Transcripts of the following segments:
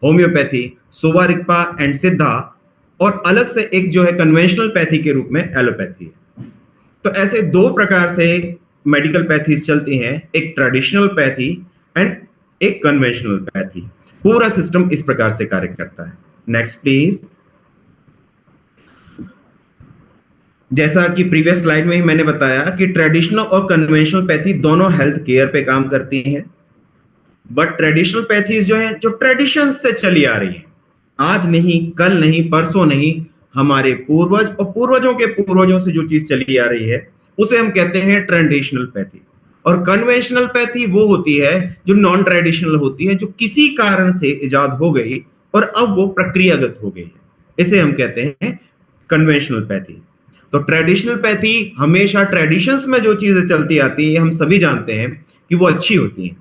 Homeopathy, Sowa Rigpa and सिद्धा, और अलग से एक जो है कन्वेंशनल पैथी के रूप में एलोपैथी है। तो ऐसे दो प्रकार से मेडिकल पैथीज चलती हैं, एक ट्रेडिशनल पैथी एंड एक कन्वेंशनल पैथी। पूरा सिस्टम इस प्रकार से कार्य करता है। Next please. जैसा कि प्रीवियस स्लाइड में ही मैंने बताया कि ट्रेडिशनल और कन्वेंशनल पैथी दोनों हेल्थ केयर पे काम करती हैं, बट ट्रेडिशनल पैथीज जो है, जो ट्रेडिशन से चली आ रही है, आज नहीं, कल नहीं, परसों नहीं, हमारे पूर्वज और पूर्वजों के पूर्वजों से जो चीज चली आ रही है, उसे हम कहते हैं ट्रेडिशनल पैथी। और कन्वेंशनल पैथी वो होती है जो नॉन ट्रेडिशनल होती है, जो किसी कारण से इजाद हो गई और अब वो प्रक्रियागत हो गई है, इसे हम कहते हैं कन्वेंशनल पैथी। तो ट्रेडिशनल पैथी हमेशा ट्रेडिशंस में जो चीजें चलती आती है, हम सभी जानते हैं कि वो अच्छी होती हैं।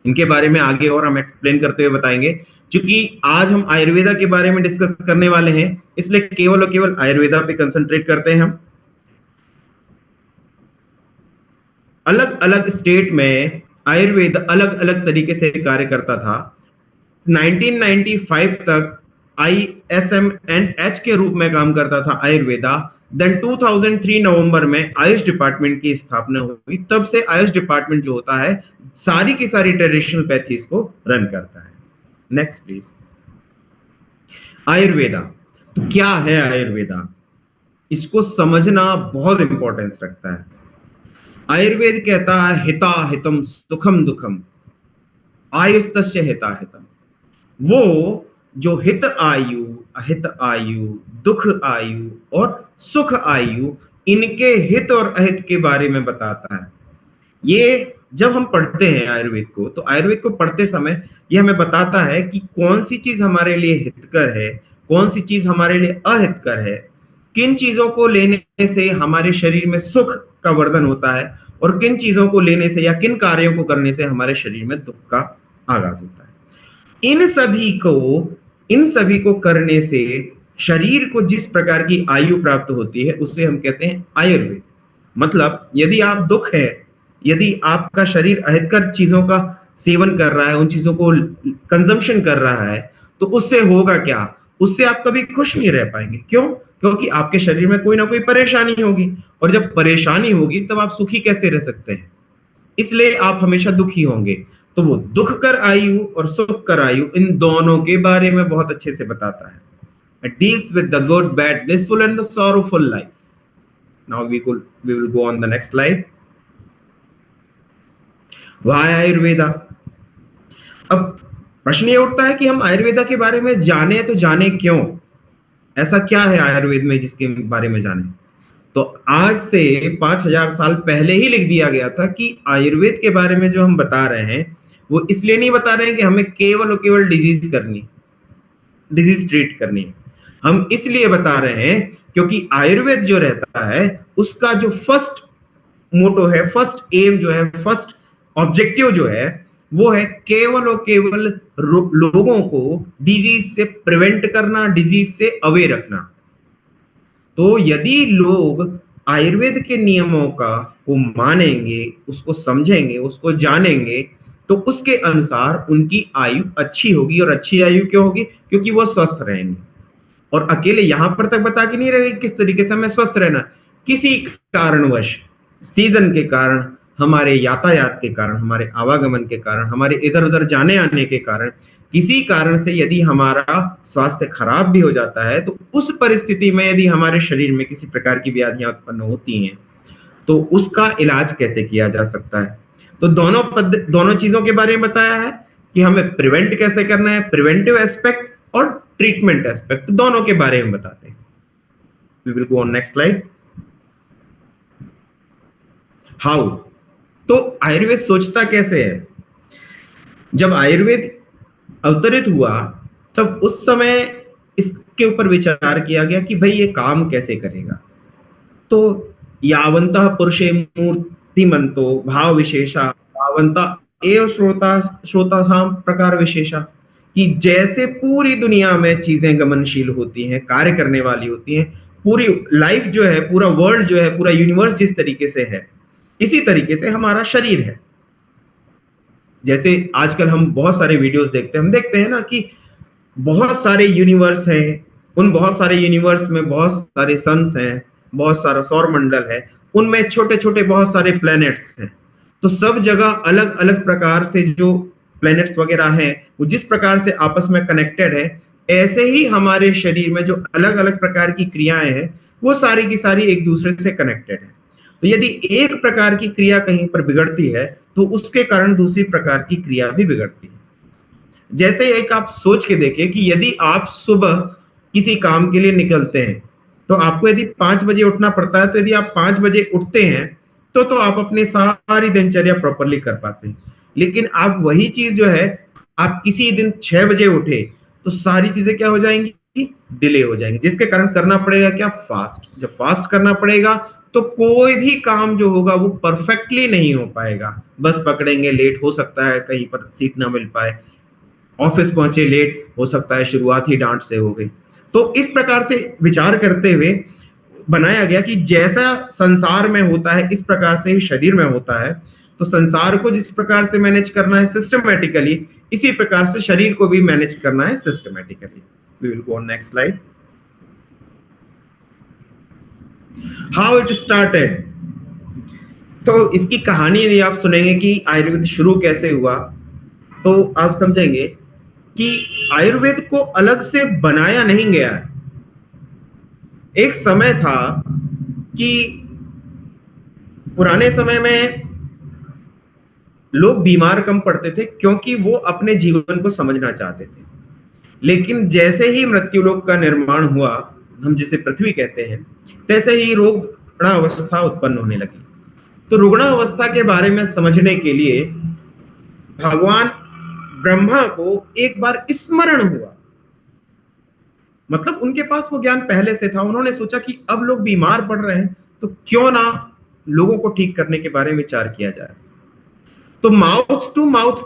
इनके बारे में आगे और हम एक्सप्लेन करते हुए बताएंगे। क्योंकि आज हम आयुर्वेदा के बारे में डिस्कस करने वाले हैं, इसलिए केवल और केवल आयुर्वेदा पे कंसंट्रेट करते हैं हम। अलग अलग स्टेट में आयुर्वेद अलग अलग तरीके से कार्य करता था। 1995 तक ISMNH के रूप में काम करता था आयुर्वेदा। देन 2003 नवंबर में आयुष डिपार्टमेंट की स्थापना हुई। तब से आयुष डिपार्टमेंट जो होता है, सारी की सारी ट्रेडिशनल पैथीज को रन करता है। Next please. आयुर्वेदा तो क्या है? आयुर्वेदा, इसको समझना बहुत इंपॉर्टेंस रखता है। आयुर्वेद कहता है हिता हितम सुखम दुखम आयुस्तस्य हिता हितम। वो जो हित आयु, अहित आयु, दुख आयु और सुख आयु, इनके हित और अहित के बारे में बताता है। ये जब हम पढ़ते हैं आयुर्वेद को, तो आयुर्वेद को पढ़ते समय ये हमें बताता है कि कौन सी चीज हमारे लिए हितकर है, कौन सी चीज हमारे लिए अहितकर है, किन चीजों को लेने से हमारे शरीर में सुख का वर्धन होता है और किन चीजों को लेने से या किन कार्यों को करने से हमारे शरीर में दुख का आगाज होता है। इन सभी को करने से शरीर को जिस प्रकार की आयु प्राप्त होती है, उससे हम कहते हैं आयुर्वेद। मतलब यदि आप दुख है, यदि आपका शरीर अहितकर चीजों का सेवन कर रहा है, उन चीजों को कंजम्पशन कर रहा है, तो उससे होगा क्या? उससे आप कभी खुश नहीं रह पाएंगे। क्यों? क्योंकि आपके शरीर में कोई ना कोई परेशानी होगी, और जब परेशानी होगी तब आप सुखी कैसे रह सकते हैं? इसलिए आप हमेशा दुखी होंगे। तो वो दुख कर आयु और सुख कर आयु, इन दोनों के बारे में बहुत अच्छे से बताता है। It deals with the good, bad, blissful and the sorrowful life. Now we will go on the next slide. Why Ayurveda? अब प्रश्न ये उठता है कि हम आयुर्वेदा के बारे में जाने तो जाने क्यों? ऐसा क्या है आयुर्वेद में जिसके बारे में जाने? तो आज से 5000 साल पहले ही लिख दिया गया था कि आयुर्वेद के बारे में जो हम बता रहे हैं, वो इसलिए नहीं बता रहे हैं कि हमें केवल और केवल डिजीज ट्रीट करनी है। हम इसलिए बता रहे हैं क्योंकि आयुर्वेद जो रहता है, उसका जो फर्स्ट मोटो है, फर्स्ट एम जो है, फर्स्ट ऑब्जेक्टिव जो है, वो है केवल और केवल लोगों को डिजीज से प्रिवेंट करना, डिजीज से अवे रखना। तो यदि लोग आयुर्वेद के नियमों को मानेंगे, उसको समझेंगे, उसको जानेंगे, तो उसके अनुसार उनकी आयु अच्छी होगी। और अच्छी आयु क्यों होगी? क्योंकि वो स्वस्थ रहेंगे। और अकेले यहां पर तक बता के नहीं रहे किस तरीके से हमें स्वस्थ रहना। किसी कारणवश, सीजन के कारण, हमारे यातायात के कारण, हमारे आवागमन के कारण, हमारे इधर उधर जाने आने के कारण, किसी कारण से यदि हमारा स्वास्थ्य खराब भी हो जाता है, तो उस परिस्थिति में यदि हमारे शरीर में किसी प्रकार की व्याधियां उत्पन्न होती हैं, तो उसका इलाज कैसे किया जा सकता है? तो दोनों चीजों के बारे में बताया है कि हमें प्रिवेंट कैसे करना है, प्रिवेंटिव एस्पेक्ट और ट्रीटमेंट एस्पेक्ट, दोनों के बारे में बताते हैं। We will go on next slide. How? तो आयुर्वेद सोचता कैसे है? जब आयुर्वेद अवतरित हुआ, तब उस समय इसके ऊपर विचार किया गया कि भाई ये काम कैसे करेगा। तो यावंतः पुरुषे मूर्तिमंतो भाव विशेषा यावंतः एव श्रोतासाम प्रकार विशेषा, कि जैसे पूरी दुनिया में चीजें गमनशील होती हैं, कार्य करने वाली होती हैं, पूरी लाइफ जो है, पूरा वर्ल्ड जो है, पूरा यूनिवर्स जिस तरीके से है, इसी तरीके से हमारा शरीर है। जैसे आजकल हम बहुत सारे वीडियोस देखते हैं, हम देखते हैं ना कि बहुत सारे यूनिवर्स हैं, उन बहुत सारे यूनिवर्स में बहुत सारे सन्स हैं, बहुत सारा सौर मंडल है, उनमें छोटे छोटे बहुत सारे प्लैनेट्स हैं। तो सब जगह अलग अलग प्रकार से जो प्लैनेट्स वगैरह हैं वो जिस प्रकार से आपस में कनेक्टेड है, ऐसे ही हमारे शरीर में जो अलग अलग प्रकार की क्रियाएं हैं वो सारी की सारी एक दूसरे से कनेक्टेड है। तो यदि एक प्रकार की क्रिया कहीं पर बिगड़ती है तो उसके कारण दूसरी प्रकार की क्रिया भी बिगड़ती है। जैसे एक आप सोच के देखिए कि यदि आप सुबह किसी काम के लिए निकलते हैं तो आपको यदि 5 बजे उठना पड़ता है, तो यदि आप 5 बजे उठते हैं तो आप अपनी सारी दिनचर्या प्रॉपरली कर पाते हैं। लेकिन आप वही चीज जो है, आप किसी दिन 6 बजे उठे तो सारी चीजें क्या हो जाएंगी, डिले हो जाएंगी, जिसके कारण करना पड़ेगा क्या, फास्ट। जब फास्ट करना पड़ेगा तो कोई भी काम जो होगा वो परफेक्टली नहीं हो पाएगा, बस पकड़ेंगे लेट, हो सकता है कहीं पर सीट ना मिल पाए, ऑफिस पहुंचे लेट, हो सकता है शुरुआत ही डांट से हो गई। तो इस प्रकार से विचार करते हुए बनाया गया कि जैसा संसार में होता है इस प्रकार से ही शरीर में होता है। तो संसार को जिस प्रकार से मैनेज करना है सिस्टमैटिकली, इसी प्रकार से शरीर को भी मैनेज करना है systematically. We will go on next slide. How it started. तो इसकी कहानी यदि आप सुनेंगे कि आयुर्वेद शुरू कैसे हुआ, तो आप समझेंगे कि आयुर्वेद को अलग से बनाया नहीं गया है। एक समय था कि पुराने समय में लोग बीमार कम पड़ते थे क्योंकि वो अपने जीवन को समझना चाहते थे। लेकिन जैसे ही मृत्युलोक का निर्माण हुआ, हम जिसे पृथ्वी कहते हैं, तैसे ही रुग्णावस्था उत्पन्न होने लगी। तो रुग्णावस्था के बारे में समझने के लिए भगवान ब्रह्मा को एक बार स्मरण हुआ, मतलब उनके पास वो ज्ञान पहले से था। उन्होंने सोचा कि अब लोग बीमार पड़ रहे हैं तो क्यों ना लोगों को ठीक करने के बारे में विचार किया जाए। तो माउथ टू माउथ,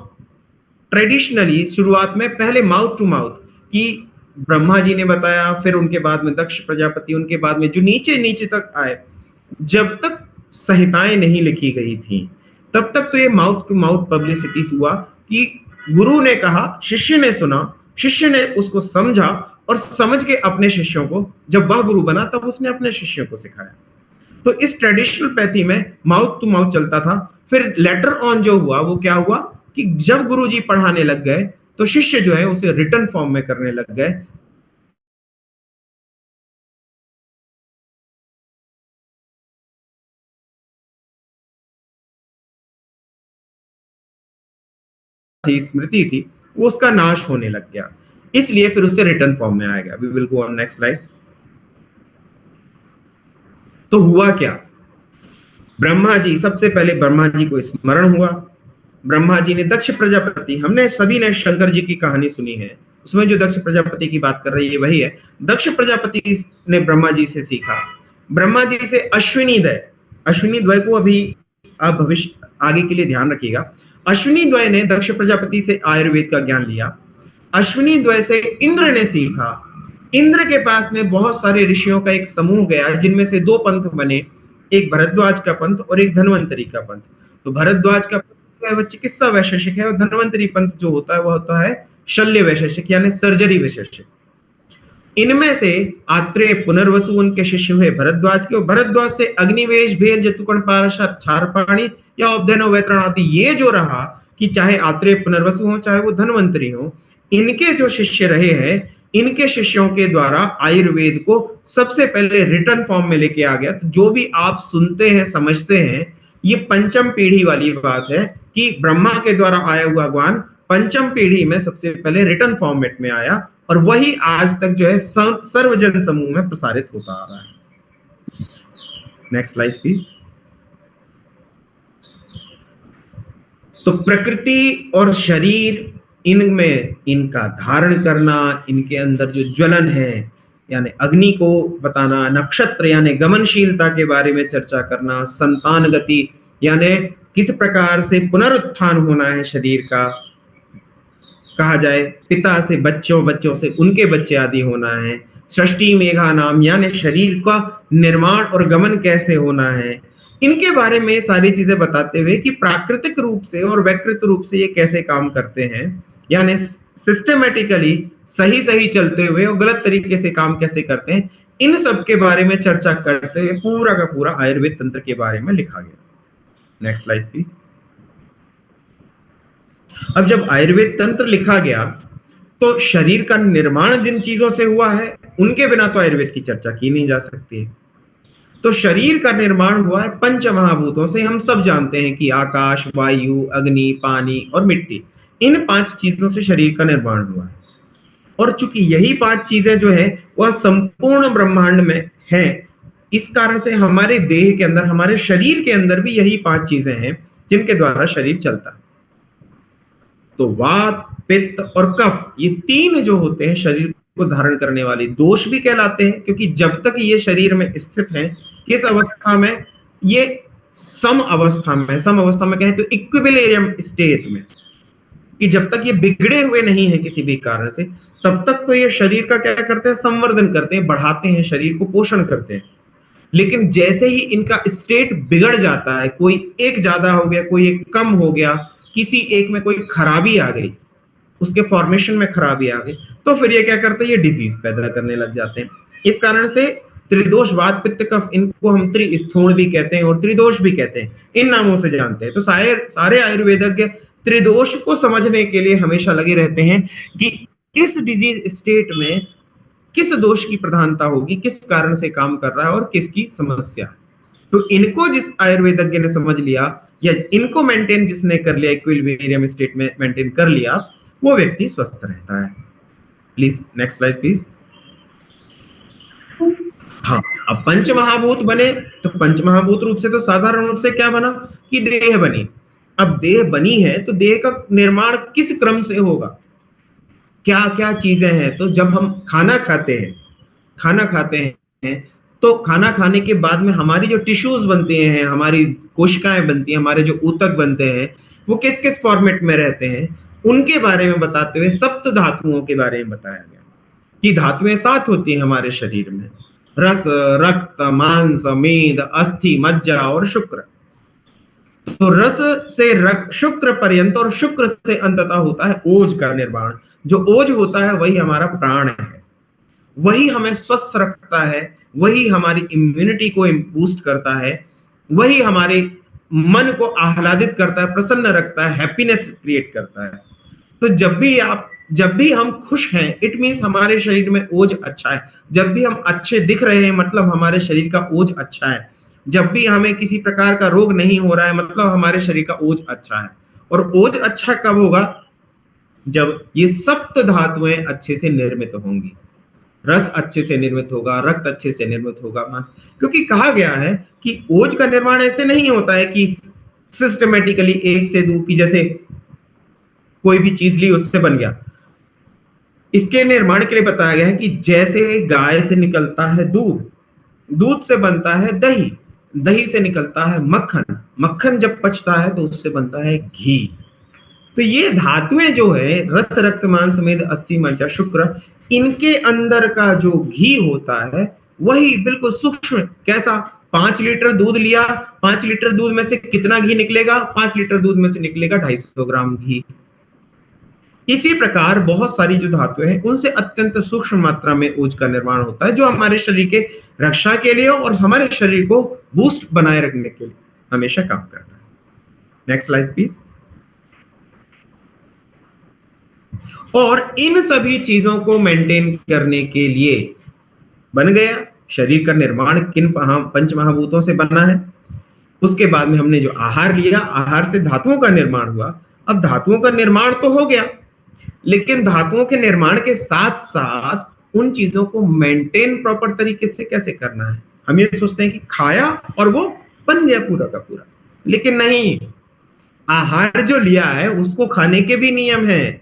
ट्रेडिशनली शुरुआत में पहले माउथ टू माउथ कि ब्रह्मा जी ने बताया, फिर उनके बाद में दक्ष प्रजापति, उनके बाद में जो नीचे नीचे तक आए, जब तक संहिताएं नहीं लिखी गई थी तब तक तो ये माउथ टू माउथ पब्लिसिटी हुआ कि गुरु ने कहा, शिष्य ने सुना, शिष्य ने उसको समझा और समझ के अपने शिष्यों को, जब वह गुरु बना तब उसने अपने शिष्यों को सिखाया। तो इस ट्रेडिशनल पैथी में माउथ टू माउथ चलता था। फिर लेटर ऑन जो हुआ वो क्या हुआ कि जब गुरु जी पढ़ाने लग गए तो शिष्य जो है उसे रिटन फॉर्म में करने लग गए। स्मृति थी वो उसका नाश होने लग गया, इसलिए फिर उसे रिटन फॉर्म में आएगा। We will go on next slide. तो हुआ क्या, ब्रह्मा जी, सबसे पहले ब्रह्मा जी को स्मरण हुआ। ब्रह्मा जी ने दक्ष प्रजापति, हमने सभी ने शंकर जी की कहानी सुनी है, उसमें जो दक्ष प्रजापति की बात कर रही है वही है। दक्ष प्रजापति ने ब्रह्मा जी से सीखा, ब्रह्मा जी से अश्विनी द्वय, अश्विनी द्वय को अभी आप भविष्य आगे के लिए ध्यान रखिएगा। अश्विनी द्वय ने दक्ष प्रजापति से आयुर्वेद का ज्ञान लिया। अश्विनी द्वय से इंद्र ने सीखा। इंद्र के पास में बहुत सारे ऋषियों का एक समूह गया जिनमें से 2 पंथ बने, एक भरद्वाज का पंथ और एक धन्वंतरी का पंथ। तो भरद्वाज का पंथ वह चिकित्सा वैशेषिक है और धन्वंतरी पंथ जो होता है वह होता है शल्य वैशेषिक यानी सर्जरी वैशेषिक। इनमें से आत्रेय पुनर्वसु उनके शिष्य हुए भरद्वाज के, और भरद्वाज से अग्निवेश, भेर, जतुकर्ण, पारशर, क्षारपाणी या उपधैनो वैतरण आदि, ये जो रहा कि चाहे आत्रेय पुनर्वसु हो चाहे वो धन्वंतरी हो, इनके जो शिष्य रहे हैं, इनके शिष्यों के द्वारा आयुर्वेद को सबसे पहले रिटर्न फॉर्म में लेके आ गया। तो जो भी आप सुनते हैं, समझते हैं, ये पंचम पीढ़ी वाली बात है कि ब्रह्मा के द्वारा आया हुआ ज्ञान पंचम पीढ़ी में सबसे पहले रिटर्न फॉर्मेट में आया और वही आज तक जो है सर्वजन समूह में प्रसारित होता आ रहा है। Next slide please. तो प्रकृति और शरीर, इनमें इनका धारण करना, इनके अंदर जो ज्वलन है यानी अग्नि को बताना, नक्षत्र यानी गमनशीलता के बारे में चर्चा करना, संतान गति यानी किस प्रकार से पुनरुत्थान होना है शरीर का, कहा जाए पिता से बच्चों, बच्चों से उनके बच्चे आदि होना है, सृष्टि मेघा नाम यानी शरीर का निर्माण और गमन कैसे होना है, इनके बारे में सारी चीजें बताते हुए कि प्राकृतिक रूप से और वैकृत रूप से ये कैसे काम करते हैं, यानी सिस्टमेटिकली सही सही चलते हुए और गलत तरीके से काम कैसे करते हैं, इन सब के बारे में चर्चा करते हुए पूरा का पूरा आयुर्वेद तंत्र के बारे में लिखा गया। Next slide please. अब जब आयुर्वेद तंत्र लिखा गया तो शरीर का निर्माण जिन चीजों से हुआ है उनके बिना तो आयुर्वेद की चर्चा की नहीं जा सकती है। तो शरीर का निर्माण हुआ है पंच महाभूतों से। हम सब जानते हैं कि आकाश, वायु, अग्नि, पानी और मिट्टी, इन 5 चीजों से शरीर का निर्माण हुआ है। और चूंकि यही 5 चीजें जो है वह संपूर्ण ब्रह्मांड में है, इस कारण से हमारे देह के अंदर, हमारे शरीर के अंदर भी यही 5 चीजें हैं जिनके द्वारा शरीर चलता है। तो वात, पित्त और कफ, ये 3 जो होते हैं शरीर को धारण करने वाले, दोष भी कहलाते हैं, क्योंकि जब तक ये शरीर में स्थित है, किस अवस्था में, ये सम अवस्था में कहें तो इक्विलिब्रियम स्टेट में, कि जब तक ये बिगड़े हुए नहीं है किसी भी कारण से, तब तक तो ये शरीर का क्या करते हैं, संवर्धन करते हैं, बढ़ाते हैं, शरीर को पोषण करते हैं। लेकिन जैसे ही इनका स्टेट बिगड़ जाता है, कोई एक ज्यादा हो गया, कोई एक कम हो गया, किसी एक में कोई खराबी आ गई, उसके फॉर्मेशन में खराबी आ गई, तो फिर ये क्या करते हैं, ये डिजीज पैदा करने लग जाते हैं। इस कारण से त्रिदोष, वात, पित्त, कफ, इनको हम त्रिस्थूण भी कहते हैं और त्रिदोष भी कहते हैं, इन नामों से जानते हैं। तो सारे आयुर्वेदज्ञ त्रिदोष को समझने के लिए हमेशा लगे रहते हैं कि इस डिजीज स्टेट में किस दोष की प्रधानता होगी, किस कारण से काम कर रहा है और किसकी समस्या। तो इनको जिस आयुर्वेदज्ञ ने समझ लिया, या इनको मेंटेन जिसने कर लिया, इक्विलिब्रियम स्टेट में मेंटेन कर लिया, वो व्यक्ति स्वस्थ रहता है। Please next slide please. हाँ, अब पंचमहाभूत बने, तो पंचमहाभूत रूप से तो साधारण रूप से क्या बना कि देह बनी। अब देह बनी है तो देह का निर्माण किस क्रम से होगा, क्या क्या चीजें हैं। तो जब हम खाना खाते हैं तो खाना खाने के बाद में हमारी जो टिश्यूज बनते हैं, हमारी कोशिकाएं बनती हैं, हमारे जो ऊतक बनते हैं, वो किस किस फॉर्मेट में रहते हैं, उनके बारे में बताते हुए सप्त धातुओं के बारे में बताया गया कि धातुएं 7 होती हैं हमारे शरीर में, रस, रक्त, मांस, मेद, अस्थि, मज्जा और शुक्र। तो रस से शुक्र पर्यंत और शुक्र से अंततः होता है ओज का निर्माण। जो ओज होता है वही हमारा प्राण है, वही हमें स्वस्थ रखता है, वही हमारी इम्यूनिटी को बूस्ट करता है, वही हमारे मन को आह्लादित करता है, प्रसन्न रखता है, हैप्पीनेस क्रिएट करता है। तो जब भी हम खुश हैं, इट मीन्स हमारे शरीर में ओज अच्छा है। जब भी हम अच्छे दिख रहे हैं, मतलब हमारे शरीर का ओज अच्छा है। जब भी हमें किसी प्रकार का रोग नहीं हो रहा है, मतलब हमारे शरीर का ओज अच्छा है। और ओज अच्छा कब होगा, जब ये सप्त धातुएं अच्छे से निर्मित होंगी, रस अच्छे से निर्मित होगा, रक्त अच्छे से निर्मित होगा, मांस। क्योंकि कहा गया है कि ओज का निर्माण ऐसे नहीं होता है कि सिस्टमेटिकली एक से दो, की जैसे कोई भी चीज ली उससे बन गया। इसके निर्माण के लिए बताया गया है कि जैसे गाय से निकलता है दूध, दूध से बनता है दही, दही से निकलता है मक्खन, मक्खन जब पचता है तो उससे बनता है घी। तो ये धातुएं जो है, रस, रक्त, मांस, मेद, अस्थि, मज्जा, शुक्र, इनके अंदर का जो घी होता है वही बिल्कुल सूक्ष्म, कैसा, 5 लीटर दूध लिया, 5 लीटर दूध में से कितना घी निकलेगा, 5 लीटर दूध में से निकलेगा 250 ग्राम घी। इसी प्रकार बहुत सारी जो धातुएं हैं उनसे अत्यंत सूक्ष्म मात्रा में ओज का निर्माण होता है, जो हमारे शरीर के रक्षा के लिए और हमारे शरीर को बूस्ट बनाए रखने के लिए हमेशा काम करता है। Next slide please. और इन सभी चीजों को मेंटेन करने के लिए बन गया शरीर का निर्माण किन पंचमहाभूतों से बना है। उसके बाद में हमने जो आहार लिया, आहार से धातुओं का निर्माण हुआ। अब धातुओं का निर्माण तो हो गया, लेकिन धातुओं के निर्माण के साथ साथ उन चीजों को मेंटेन प्रॉपर तरीके से कैसे करना है। हम ये सोचते हैं कि खाया और वो बन गया पूरा का पूरा, लेकिन नहीं, आहार जो लिया है उसको खाने के भी नियम हैं,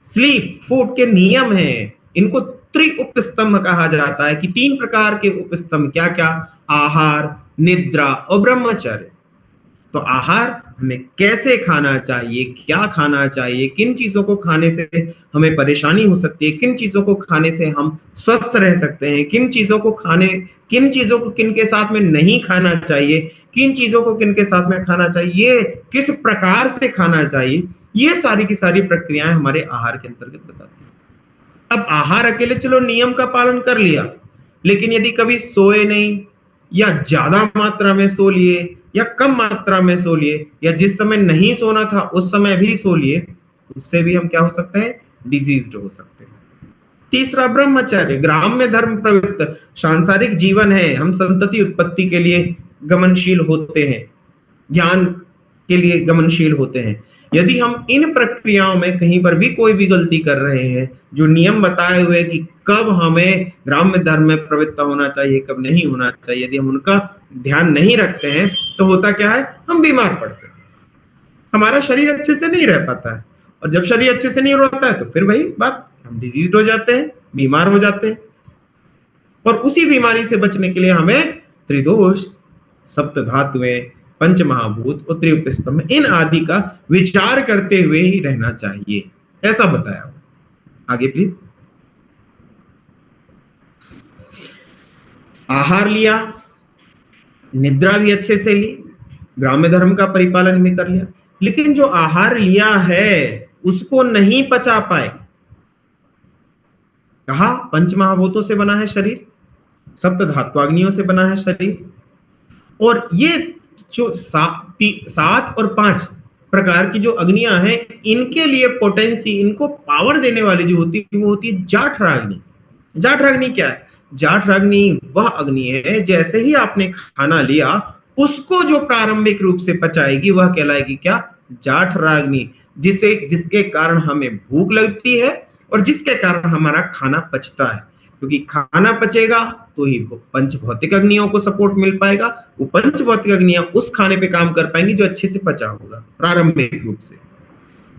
स्लीप फूड के नियम हैं। इनको त्रिउपस्तंभ कहा जाता है कि 3 प्रकार के उपस्तंभ, क्या क्या, आहार, निद्रा और ब्रह्मचर्य। तो आहार हमें कैसे खाना चाहिए, क्या खाना चाहिए, किन चीजों को खाने से हमें परेशानी हो सकती है, किन चीजों को खाने से हम स्वस्थ रह सकते हैं, किन चीजों को किन के साथ में नहीं खाना चाहिए, किन चीजों को किन के साथ में खाना चाहिए, किस प्रकार से खाना चाहिए, ये सारी की सारी प्रक्रियाएं हमारे आहार के अंतर्गत बताती हैं। अब आहार अकेले चलो नियम का पालन कर लिया, लेकिन यदि कभी सोए नहीं या ज्यादा मात्रा में सो लिए या कम मात्रा में सो लिए या जिस समय नहीं सोना था उस समय भी सो लिए, उससे भी हम क्या हो सकते हैं, डिजीज्ड हो सकते हैं। तीसरा ब्रह्मचर्य, ग्राम्य धर्म प्रवृत्त सांसारिक जीवन है, हम संतति उत्पत्ति के लिए गमनशील होते हैं, ज्ञान के लिए गमनशील होते हैं। यदि हम इन प्रक्रियाओं में कहीं पर भी कोई भी गलती कर रहे हैं, जो नियम बताए हुए कि कब हमें ग्राम्य धर्म में प्रवृत्त होना चाहिए, कब नहीं होना चाहिए, यदि हम उनका ध्यान नहीं रखते हैं तो होता क्या है, हम बीमार पड़ते हैं, हमारा शरीर अच्छे से नहीं रह पाता है, और जब शरीर अच्छे से नहीं होता है तो फिर वही बात, हम डिजीज हो जाते हैं, बीमार हो जाते हैं। और उसी बीमारी से बचने के लिए हमें त्रिदोष, सप्त धातुएं, पंच महाभूत और त्रिउपस्तंभ, इन आदि का विचार करते हुए ही रहना चाहिए, ऐसा बताया हुआ। आगे प्लीज। आहार लिया, निद्रा भी अच्छे से ली, ग्राम्य धर्म का परिपालन भी कर लिया, लेकिन जो आहार लिया है उसको नहीं पचा पाए। कहा पंच महाभूतों से बना है शरीर, सप्त धात्वाग्नियों से बना है शरीर, और ये जो 7 और 5 प्रकार की जो अग्नियां हैं, इनके लिए पोटेंसी, इनको पावर देने वाली जो होती है वो होती है जाठराग्नि। जाठराग्नि क्या है? जाठराग्नि वह अग्नि है, जैसे ही आपने खाना लिया उसको जो प्रारंभिक रूप से पचाएगी वह कहलाएगी क्या? जाठराग्नि, जिसके कारण हमें भूख लगती है और जिसके कारण हमारा खाना पचता है, क्योंकि खाना पचेगा तो ही पंच भौतिक अग्नियों को सपोर्ट मिल पाएगा, वो पंच भौतिक अग्नियां उस खाने पे काम कर पाएंगी जो अच्छे से पचा होगा प्रारंभिक रूप से।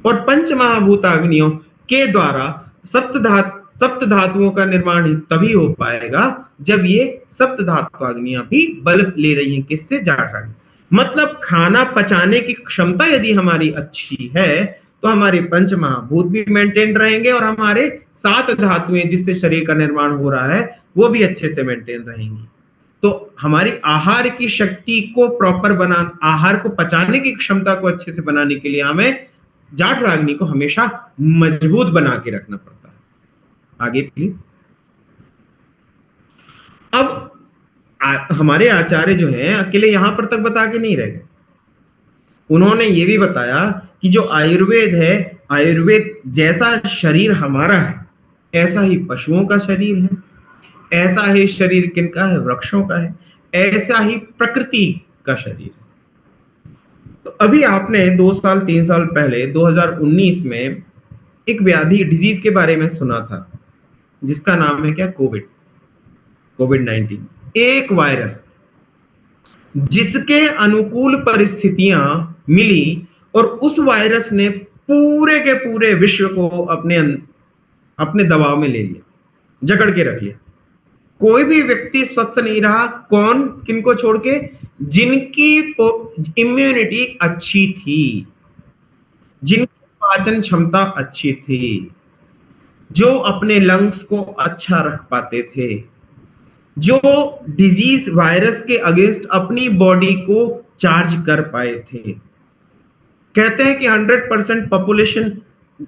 और पंच महाभूत अग्नियों के द्वारा सप्त धातुओं का निर्माण ही तभी हो पाएगा जब ये सप्त धातु अग्नियां भी बल ले रही हैं, किससे? जाठराग्नि। मतलब खाना पचाने की क्षमता यदि हमारी अच्छी है तो हमारे पंच महाभूत भी मेंटेन रहेंगे और हमारे 7 धातुएं जिससे शरीर का निर्माण हो रहा है वो भी अच्छे से मेंटेन रहेंगी। तो हमारी आहार की शक्ति को प्रॉपर बनाना, आहार को पचाने की क्षमता को अच्छे से बनाने के लिए हमें जाठराग्नि को हमेशा मजबूत बना के रखना पड़ता है। आगे प्लीज। अब हमारे आचार्य जो हैं अकेले यहां पर तक बता के नहीं रह गए, उन्होंने ये भी बताया कि जो आयुर्वेद है, आयुर्वेद जैसा शरीर हमारा है ऐसा ही पशुओं का शरीर है, ऐसा ही शरीर किनका है? वृक्षों का है, ऐसा ही प्रकृति का शरीर है। तो अभी आपने 2 साल 3 साल पहले 2019 में एक व्याधि, डिजीज के बारे में सुना था जिसका नाम है क्या? कोविड-19। एक वायरस जिसके अनुकूल परिस्थितियां मिली और उस वायरस ने पूरे के पूरे विश्व को अपने दबाव में ले लिया, जकड़ के रख लिया। कोई भी व्यक्ति स्वस्थ नहीं रहा। कौन? किनको छोड़ के? जिनकी इम्यूनिटी अच्छी थी, जिनकी पाचन क्षमता अच्छी थी, जो अपने लंग्स को अच्छा रख पाते थे, जो डिजीज वायरस के अगेंस्ट अपनी बॉडी को चार्ज कर पाए थे। कहते हैं कि 100% पॉपुलेशन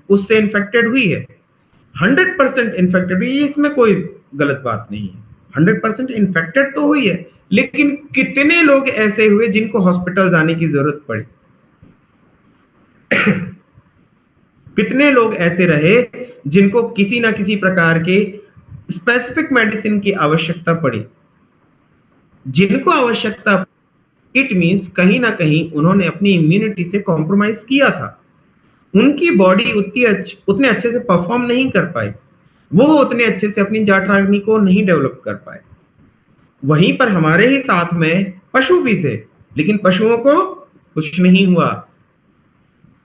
उससे इन्फेक्टेड हुई है, 100% इन्फेक्टेड हुई है, इसमें कोई गलत बात नहीं है, 100% इन्फेक्टेड तो हुई है, लेकिन कितने लोग ऐसे हुए जिनको हॉस्पिटल जाने की जरूरत पड़ी? कितने लोग ऐसे रहे जिनको किसी ना किसी प्रकार के स्पेसिफिक मेडिसिन की आवश्यकता पड़ी? जिनको आवश्यकता, इट मींस कहीं ना कहीं उन्होंने अपनी इम्यूनिटी से कॉम्प्रोमाइज किया था, उनकी बॉडी उतने अच्छे से परफॉर्म नहीं कर पाई, वो उतने अच्छे से अपनी जाठराग्नि को नहीं डेवलप कर पाए। वहीं पर हमारे ही साथ में पशु भी थे, लेकिन पशुओं को कुछ नहीं हुआ।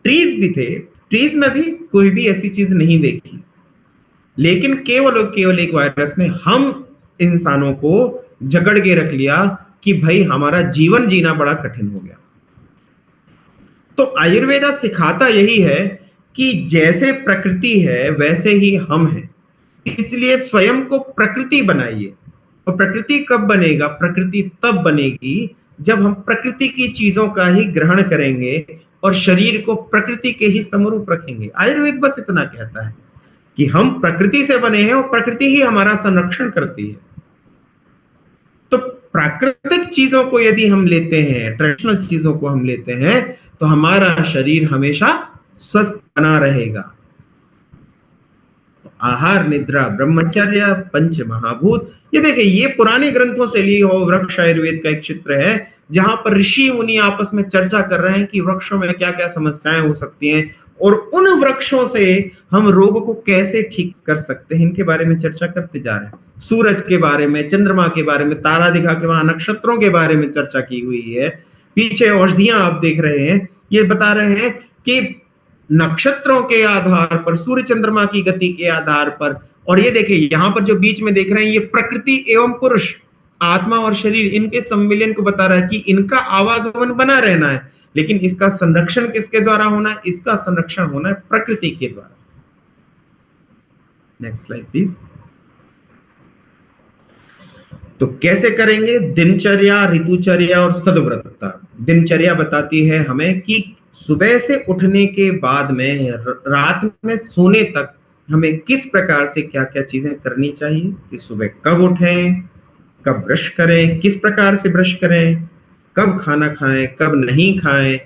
ट्रीज भी थे, ट्रीज में भी कोई भी ऐसी चीज नहीं देखी, लेकिन केवल एक वायरस ने हम इंसानों को जकड़ के रख लिया कि भाई हमारा जीवन जीना बड़ा कठिन हो गया। तो आयुर्वेदा सिखाता यही है कि जैसे प्रकृति है वैसे ही हम हैं, इसलिए स्वयं को प्रकृति बनाइए। और प्रकृति कब बनेगा? प्रकृति तब बनेगी जब हम प्रकृति की चीजों का ही ग्रहण करेंगे और शरीर को प्रकृति के ही समरूप रखेंगे। आयुर्वेद बस इतना कहता है कि हम प्रकृति से बने हैं और प्रकृति ही हमारा संरक्षण करती है। तो प्राकृतिक चीजों को यदि हम लेते हैं, ट्रेडिशनल चीजों को हम लेते हैं, तो हमारा शरीर हमेशा स्वस्थ बना रहेगा। तो आहार, निद्रा, ब्रह्मचर्य, पंच महाभूत, ये देखिए ये पुराने ग्रंथों से ली हो वृक्ष आयुर्वेद का एक चित्र है, जहां पर ऋषि मुनि आपस में चर्चा कर रहे हैं कि वृक्षों में क्या क्या समस्याएं हो सकती हैं और उन वृक्षों से हम रोग को कैसे ठीक कर सकते हैं, इनके बारे में चर्चा करते जा रहे हैं। सूरज के बारे में, चंद्रमा के बारे में, तारा दिखा के वहां नक्षत्रों के बारे में चर्चा की हुई है। पीछे औषधियां आप देख रहे हैं, ये बता रहे हैं कि नक्षत्रों के आधार पर, सूर्य चंद्रमा की गति के आधार पर, और ये देखिए यहां पर जो बीच में देख रहे हैं, ये प्रकृति एवं पुरुष, आत्मा और शरीर, इनके सम्मिलन को बता रहा है कि इनका आवागमन बना रहना है, लेकिन इसका संरक्षण किसके द्वारा होना है? इसका संरक्षण होना है प्रकृति के द्वारा। Next slide please. तो कैसे करेंगे? दिनचर्या, ऋतुचर्या और सदव्रतता। दिनचर्या बताती है हमें कि सुबह से उठने के बाद में रात में सोने तक हमें किस प्रकार से क्या क्या चीजें करनी चाहिए, कि सुबह कब उठें, कब ब्रश करें, किस प्रकार से ब्रश करें, कब खाना खाएं, कब नहीं खाएं,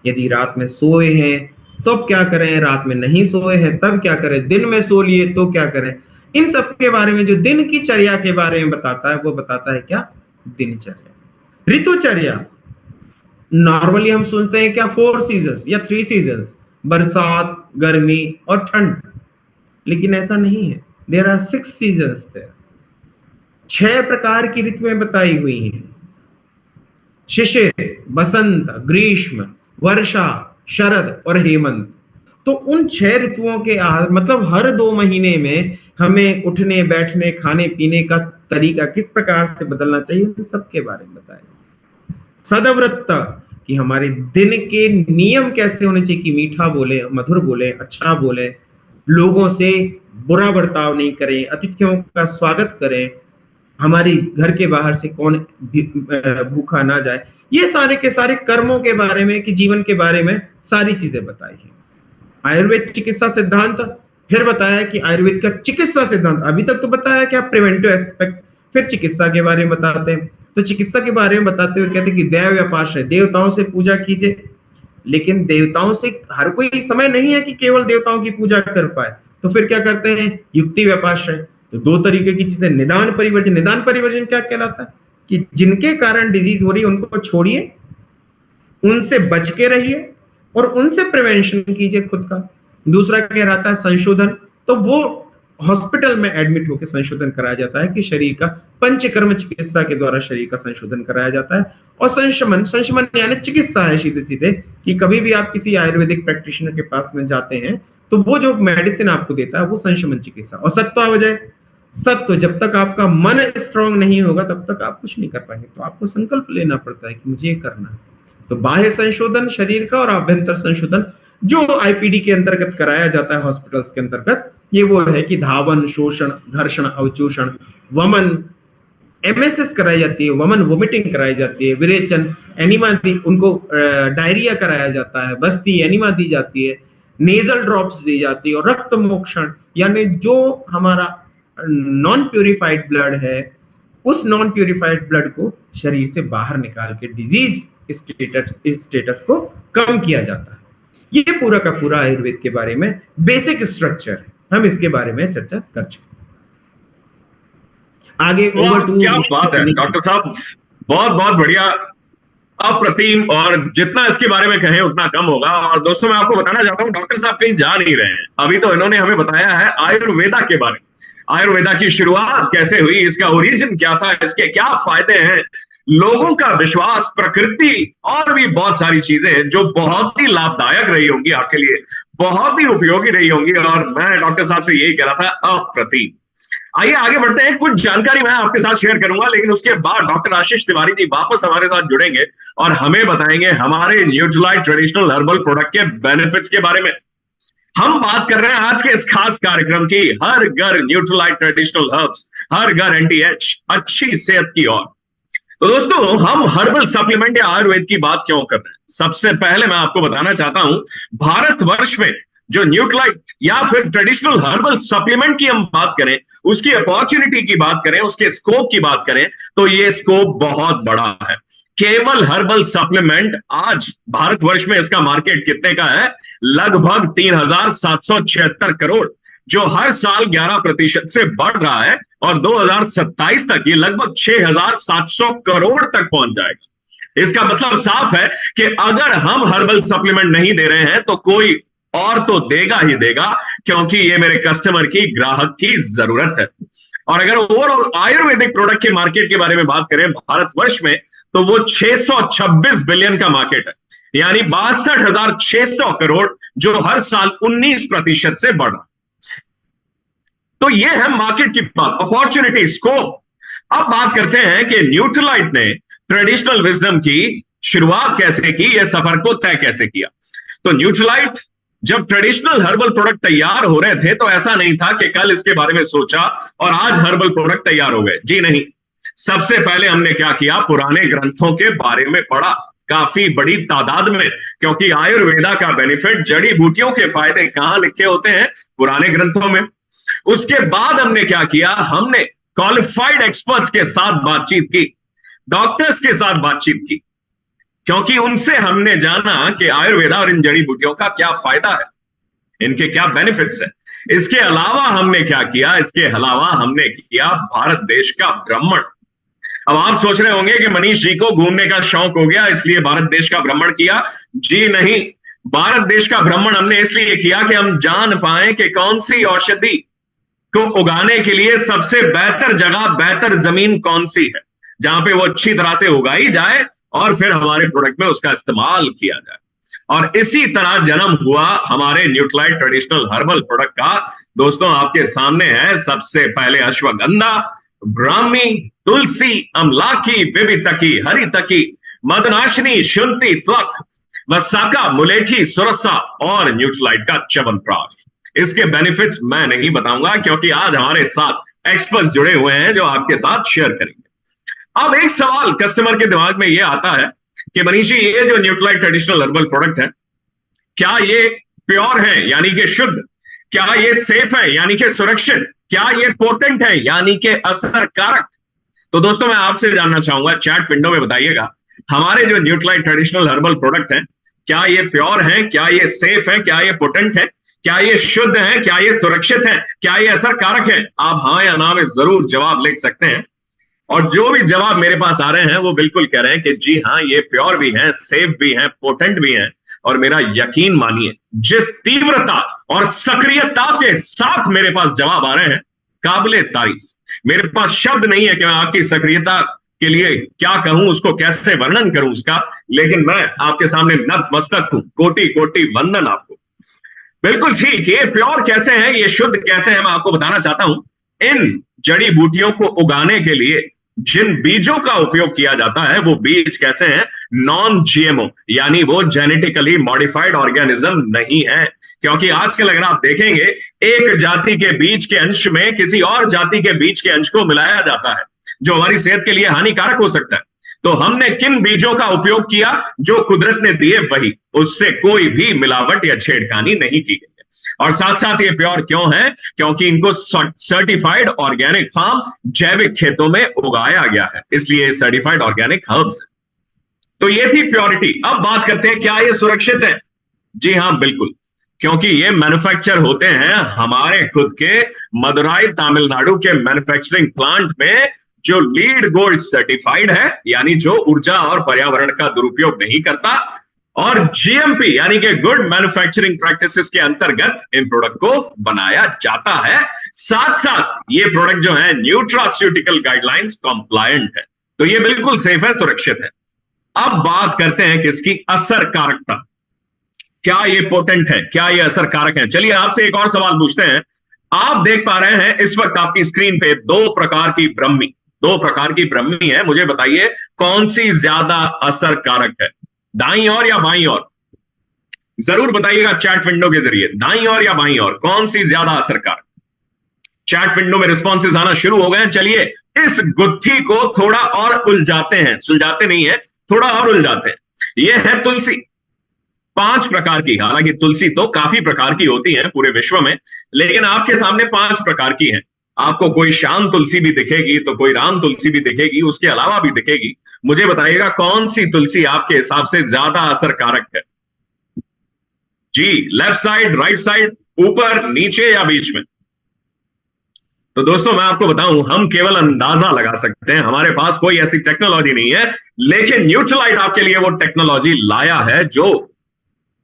यदि रात में सोए हैं तो क्या करें, रात में नहीं सोए हैं तब क्या करें, दिन में सो लिए तो क्या करें। इन सब के बारे में जो दिन की चर्या के बारे में बताता है, वो बताता है क्या? दिनचर्या। ऋतुचर्या, नॉर्मली हम सुनते हैं क्या? 4 सीजन्स या 3 सीजन्स, बरसात, गर्मी और ठंड, लेकिन ऐसा नहीं है। There are 6 seasons there. 6 प्रकार की ऋतुएं बताई हुई हैं। शिशिर, बसंत, ग्रीष्म, वर्षा, शरद और हेमंत। तो उन 6 ऋतुओं के मतलब हर 2 महीने में हमें उठने, बैठने, खाने पीने का तरीका किस प्रकार से बदलना चाहिए, तो सबके बारे में बताया। सदव्रत, कि हमारे दिन के नियम कैसे होने चाहिए, कि मीठा बोले, मधुर बोले, अच्छा बोले, लोगों से बुरा बर्ताव नहीं करें, अतिथियों का स्वागत करें, हमारी घर के बाहर से कौन भूखा ना जाए। ये सारे के सारे कर्मों के बारे में, कि जीवन के बारे में सारी चीजें बताई हैं। आयुर्वेद चिकित्सा सिद्धांत, फिर बताया कि आयुर्वेद का चिकित्सा सिद्धांत, अभी तक तो बताया क्या प्रिवेंटिव एस्पेक्ट, फिर चिकित्सा के बारे में बताते हैं। तो चिकित्सा के बारे में बताते हुए कहते हैं कि दैव व्यापाश्रय, देवताओं से पूजा कीजिए, लेकिन देवताओं से हर कोई समय नहीं है कि केवल देवताओं की पूजा कर पाए, तो फिर क्या करते हैं? युक्ति व्यापाश्रय। तो 2 तरीके की चीजें, निदान परिवर्जन। निदान परिवर्जन क्या कहलाता है? कि जिनके कारण डिजीज हो रही है उनको छोड़िए, उनसे बच के रहिए और उनसे प्रिवेंशन कीजिए खुद का। दूसरा क्या रहता है? संशोधन। तो वो हॉस्पिटल में एडमिट होकर संशोधन कराया जाता है, कि शरीर का पंचकर्म चिकित्सा के द्वारा शरीर का संशोधन कराया जाता है। और संशमन, संशमन यानी चिकित्सा है सीधे सीधे, कि कभी भी आप किसी आयुर्वेदिक प्रैक्टिशनर के पास में जाते हैं तो वो जो मेडिसिन आपको देता है वो संशमन चिकित्सा। और सत्वावजय, सत्व, जब तक आपका मन स्ट्रांग नहीं होगा तब तक आप कुछ नहीं कर पाएंगे, तो आपको संकल्प लेना पड़ता है कि मुझे ये करना है। तो बाह्य संशोधन शरीर का और आभ्यंतर संशोधन जो आईपीडी के अंतर्गत कराया जाता है हॉस्पिटल्स के अंतर्गत, ये वो है कि धावन, शोषण, घर्षण, अवचूषण, वमन, एमएसएस कराई जाती है, वमन वोमिटिंग कराई जाती है, विरेचन, एनिमा दी, उनको डायरिया कराया जाता है, बस्ती, एनिमा दी जाती है, नेजल ड्रॉप्स दी जाती है, और रक्त मोक्षण, यानी जो हमारा नॉन प्यूरिफाइड ब्लड है, उस नॉन प्यूरिफाइड ब्लड को शरीर से बाहर निकाल के डिजीज स्टेटस को कम किया जाता है। ये पूरा का पूरा आयुर्वेद के बारे में बेसिक स्ट्रक्चर है, हम इसके बारे में चर्चा कर चुके। आगे ओवर टू। क्या बात है डॉक्टर साहब, बहुत बहुत बढ़िया, अप्रतिम, और जितना इसके बारे में कहें उतना कम होगा। और दोस्तों मैं आपको बताना चाहता हूं, डॉक्टर साहब कहीं जा नहीं रहे हैं, अभी तो इन्होंने हमें बताया है आयुर्वेदा के बारे में। आयुर्वेदा की शुरुआत कैसे हुई, इसका ओरिजिन क्या था, इसके क्या फायदे हैं, लोगों का विश्वास, प्रकृति, और भी बहुत सारी चीजें जो बहुत ही लाभदायक रही होंगी आपके लिए, बहुत ही उपयोगी रही होंगी। और मैं डॉक्टर साहब से यही कह रहा था, अप्रतिम। आइए आगे बढ़ते हैं, कुछ जानकारी मैं आपके साथ शेयर करूंगा, लेकिन उसके बाद डॉक्टर आशीष तिवारी जी वापस हमारे साथ जुड़ेंगे और हमें बताएंगे हमारे न्यूट्रीलाइट ट्रेडिशनल हर्बल प्रोडक्ट के बेनिफिट्स के बारे में। हम बात कर रहे हैं आज के इस खास कार्यक्रम की, हर घर न्यूट्रीलाइट ट्रेडिशनल हर्ब्स, हर घर एंटी एच, अच्छी सेहत की ओर। तो दोस्तों, हम हर्बल सप्लीमेंट या आयुर्वेद की बात क्यों कर रहे हैं? सबसे पहले मैं आपको बताना चाहता हूं, भारतवर्ष में जो न्यूट्रालाइट या फिर ट्रेडिशनल हर्बल सप्लीमेंट की हम बात करें, उसकी अपॉर्चुनिटी की बात करें, उसके स्कोप की बात करें, तो ये स्कोप बहुत बड़ा है। केवल हर्बल सप्लीमेंट आज भारतवर्ष में इसका मार्केट कितने का है? लगभग 3,776 करोड़, जो हर साल 11% से बढ़ रहा है, और 2027 तक ये लगभग 6,700 करोड़ तक पहुंच जाएगा। इसका मतलब साफ है कि अगर हम हर्बल सप्लीमेंट नहीं दे रहे हैं तो कोई और तो देगा ही देगा, क्योंकि ये मेरे कस्टमर की, ग्राहक की जरूरत है। और अगर ओवरऑल आयुर्वेदिक प्रोडक्ट के मार्केट के बारे में बात करें भारतवर्ष में, तो वो 626 बिलियन का मार्केट है, यानी 62,600 करोड़, जो हर साल 19% से बढ़ रहा। तो ये है मार्केट की बात, अपॉर्चुनिटी, स्कोप। अब बात करते हैं कि न्यूट्रालाइट ने ट्रेडिशनल विजडम की शुरुआत कैसे की, यह सफर को तय कैसे किया। तो न्यूट्रालाइट जब ट्रेडिशनल हर्बल प्रोडक्ट तैयार हो रहे थे, तो ऐसा नहीं था कि कल इसके बारे में सोचा और आज हर्बल प्रोडक्ट तैयार हो गए। जी नहीं, सबसे पहले हमने क्या किया, पुराने ग्रंथों के बारे में पढ़ा, काफी बड़ी तादाद में, क्योंकि आयुर्वेदा का बेनिफिट, जड़ी बूटियों के फायदे कहां लिखे होते हैं? पुराने ग्रंथों में। उसके बाद हमने क्या किया, हमने क्वालिफाइड एक्सपर्ट्स के साथ बातचीत की, डॉक्टर्स के साथ बातचीत की, क्योंकि उनसे हमने जाना कि आयुर्वेदा और इन जड़ी बूटियों का क्या फायदा है, इनके क्या बेनिफिट्स है। इसके अलावा हमने क्या किया, इसके अलावा हमने किया भारत देश का भ्रमण। अब आप सोच रहे होंगे कि मनीष जी को घूमने का शौक हो गया इसलिए भारत देश का भ्रमण किया। जी नहीं, भारत देश का भ्रमण हमने इसलिए किया कि हम जान पाए कि कौन सी औषधि को उगाने के लिए सबसे बेहतर जगह, बेहतर जमीन कौन सी है, जहां पे वो अच्छी तरह से उगाई जाए और फिर हमारे प्रोडक्ट में उसका इस्तेमाल किया जाए। और इसी तरह जन्म हुआ हमारे न्यूट्रालाइट ट्रेडिशनल हर्बल प्रोडक्ट का। दोस्तों, आपके सामने है सबसे पहले अश्वगंधा, ब्राह्मी, तुलसी, अमलाकी, विवितकी, हरितकी, मदनाशिनी, शुंठी, त्वक, वसाका, मुलेठी, सुरसा और न्यूट्रालाइट का च्यवनप्राश। इसके बेनिफिट्स मैं नहीं बताऊंगा, क्योंकि आज हमारे साथ एक्सपर्ट्स जुड़े हुए हैं जो आपके साथ शेयर करेंगे। अब एक सवाल कस्टमर के दिमाग में यह आता है कि मनीष जी, ये जो न्यूट्रालाइट ट्रेडिशनल हर्बल प्रोडक्ट है, क्या ये प्योर है यानी कि शुद्ध? क्या ये सेफ है यानी कि सुरक्षित? क्या ये पोटेंट है यानी कि असरकारक? तो दोस्तों, मैं आपसे जानना चाहूंगा, चैट विंडो में बताइएगा, हमारे जो न्यूट्रालाइट ट्रेडिशनल हर्बल प्रोडक्ट है, क्या ये प्योर है, क्या ये सेफ है, क्या ये पोटेंट है, क्या ये शुद्ध है, क्या ये सुरक्षित है, क्या ये असरकारक है? आप हाँ या ना में जरूर जवाब लिख सकते हैं। और जो भी जवाब मेरे पास आ रहे हैं वो बिल्कुल कह रहे हैं कि जी हाँ, ये प्योर भी हैं, सेफ भी हैं, पोटेंट भी हैं। और मेरा यकीन मानिए, जिस तीव्रता और सक्रियता के साथ मेरे पास जवाब आ रहे हैं, काबिले तारीफ। मेरे पास शब्द नहीं है कि मैं आपकी सक्रियता के लिए क्या कहूं, उसको कैसे वर्णन करूं उसका, लेकिन मैं आपके सामने नतमस्तक हूं, कोटि कोटि वंदन आपको। बिल्कुल ठीक, ये प्योर कैसे है, ये शुद्ध कैसे है, मैं आपको बताना चाहता हूं। इन जड़ी बूटियों को उगाने के लिए जिन बीजों का उपयोग किया जाता है, वो बीज कैसे हैं? नॉन जीएमओ, यानी वो जेनेटिकली मॉडिफाइड ऑर्गेनिज्म नहीं है। क्योंकि आजकल अगर आप देखेंगे, एक जाति के बीज के अंश में किसी और जाति के बीज के अंश को मिलाया जाता है, जो हमारी सेहत के लिए हानिकारक हो सकता है। तो हमने किन बीजों का उपयोग किया? जो कुदरत ने दिए वही, उससे कोई भी मिलावट या छेड़खानी नहीं की गई। और साथ साथ ये प्योर क्यों है? क्योंकि इनको सर्टिफाइड ऑर्गेनिक फार्म, जैविक खेतों में उगाया गया है, इसलिए सर्टिफाइड ऑर्गेनिक हर्ब्स है। तो ये थी प्योरिटी। अब बात करते हैं, क्या ये सुरक्षित है? जी हां, बिल्कुल, क्योंकि ये मैन्युफैक्चर होते हैं हमारे खुद के मदुराई, तमिलनाडु के मैन्युफैक्चरिंग प्लांट में, जो लीड गोल्ड सर्टिफाइड है, यानी जो ऊर्जा और पर्यावरण का दुरुपयोग नहीं करता, और जीएमपी यानी कि गुड मैन्युफैक्चरिंग प्रैक्टिसेस के अंतर्गत इन प्रोडक्ट को बनाया जाता है। साथ साथ ये प्रोडक्ट जो है न्यूट्रास्यूटिकल गाइडलाइंस कंप्लायंट है, तो ये बिल्कुल सेफ है, सुरक्षित है। अब बात करते हैं किसकी? असरकारकता। क्या ये पोटेंट है, क्या ये असरकारक है? चलिए आपसे एक और सवाल पूछते हैं। आप देख पा रहे हैं इस वक्त आपकी स्क्रीन पे दो प्रकार की ब्रह्मी है। मुझे बताइए कौन सी ज्यादा असरकारक है, दाईं ओर या बाईं ओर? जरूर बताइएगा चैट विंडो के जरिए, दाईं ओर या बाईं ओर, कौन सी ज्यादा असरकारक? चैट विंडो में रिस्पॉन्सेज आना शुरू हो गए हैं। चलिए इस गुत्थी को थोड़ा और उलझाते हैं, सुलझाते नहीं है, थोड़ा और उलझाते हैं। यह है तुलसी, 5 प्रकार की। हालांकि तुलसी तो काफी प्रकार की होती है पूरे विश्व में, लेकिन आपके सामने 5 प्रकार की है। आपको कोई श्याम तुलसी भी दिखेगी तो कोई राम तुलसी भी दिखेगी, उसके अलावा भी दिखेगी। मुझे बताइएगा कौन सी तुलसी आपके हिसाब से ज्यादा असरकारक है? जी, लेफ्ट साइड, राइट साइड, ऊपर, नीचे या बीच में? तो दोस्तों मैं आपको बताऊं, हम केवल अंदाजा लगा सकते हैं, हमारे पास कोई ऐसी टेक्नोलॉजी नहीं है, लेकिन न्यूट्रलाइट आपके लिए वो टेक्नोलॉजी लाया है जो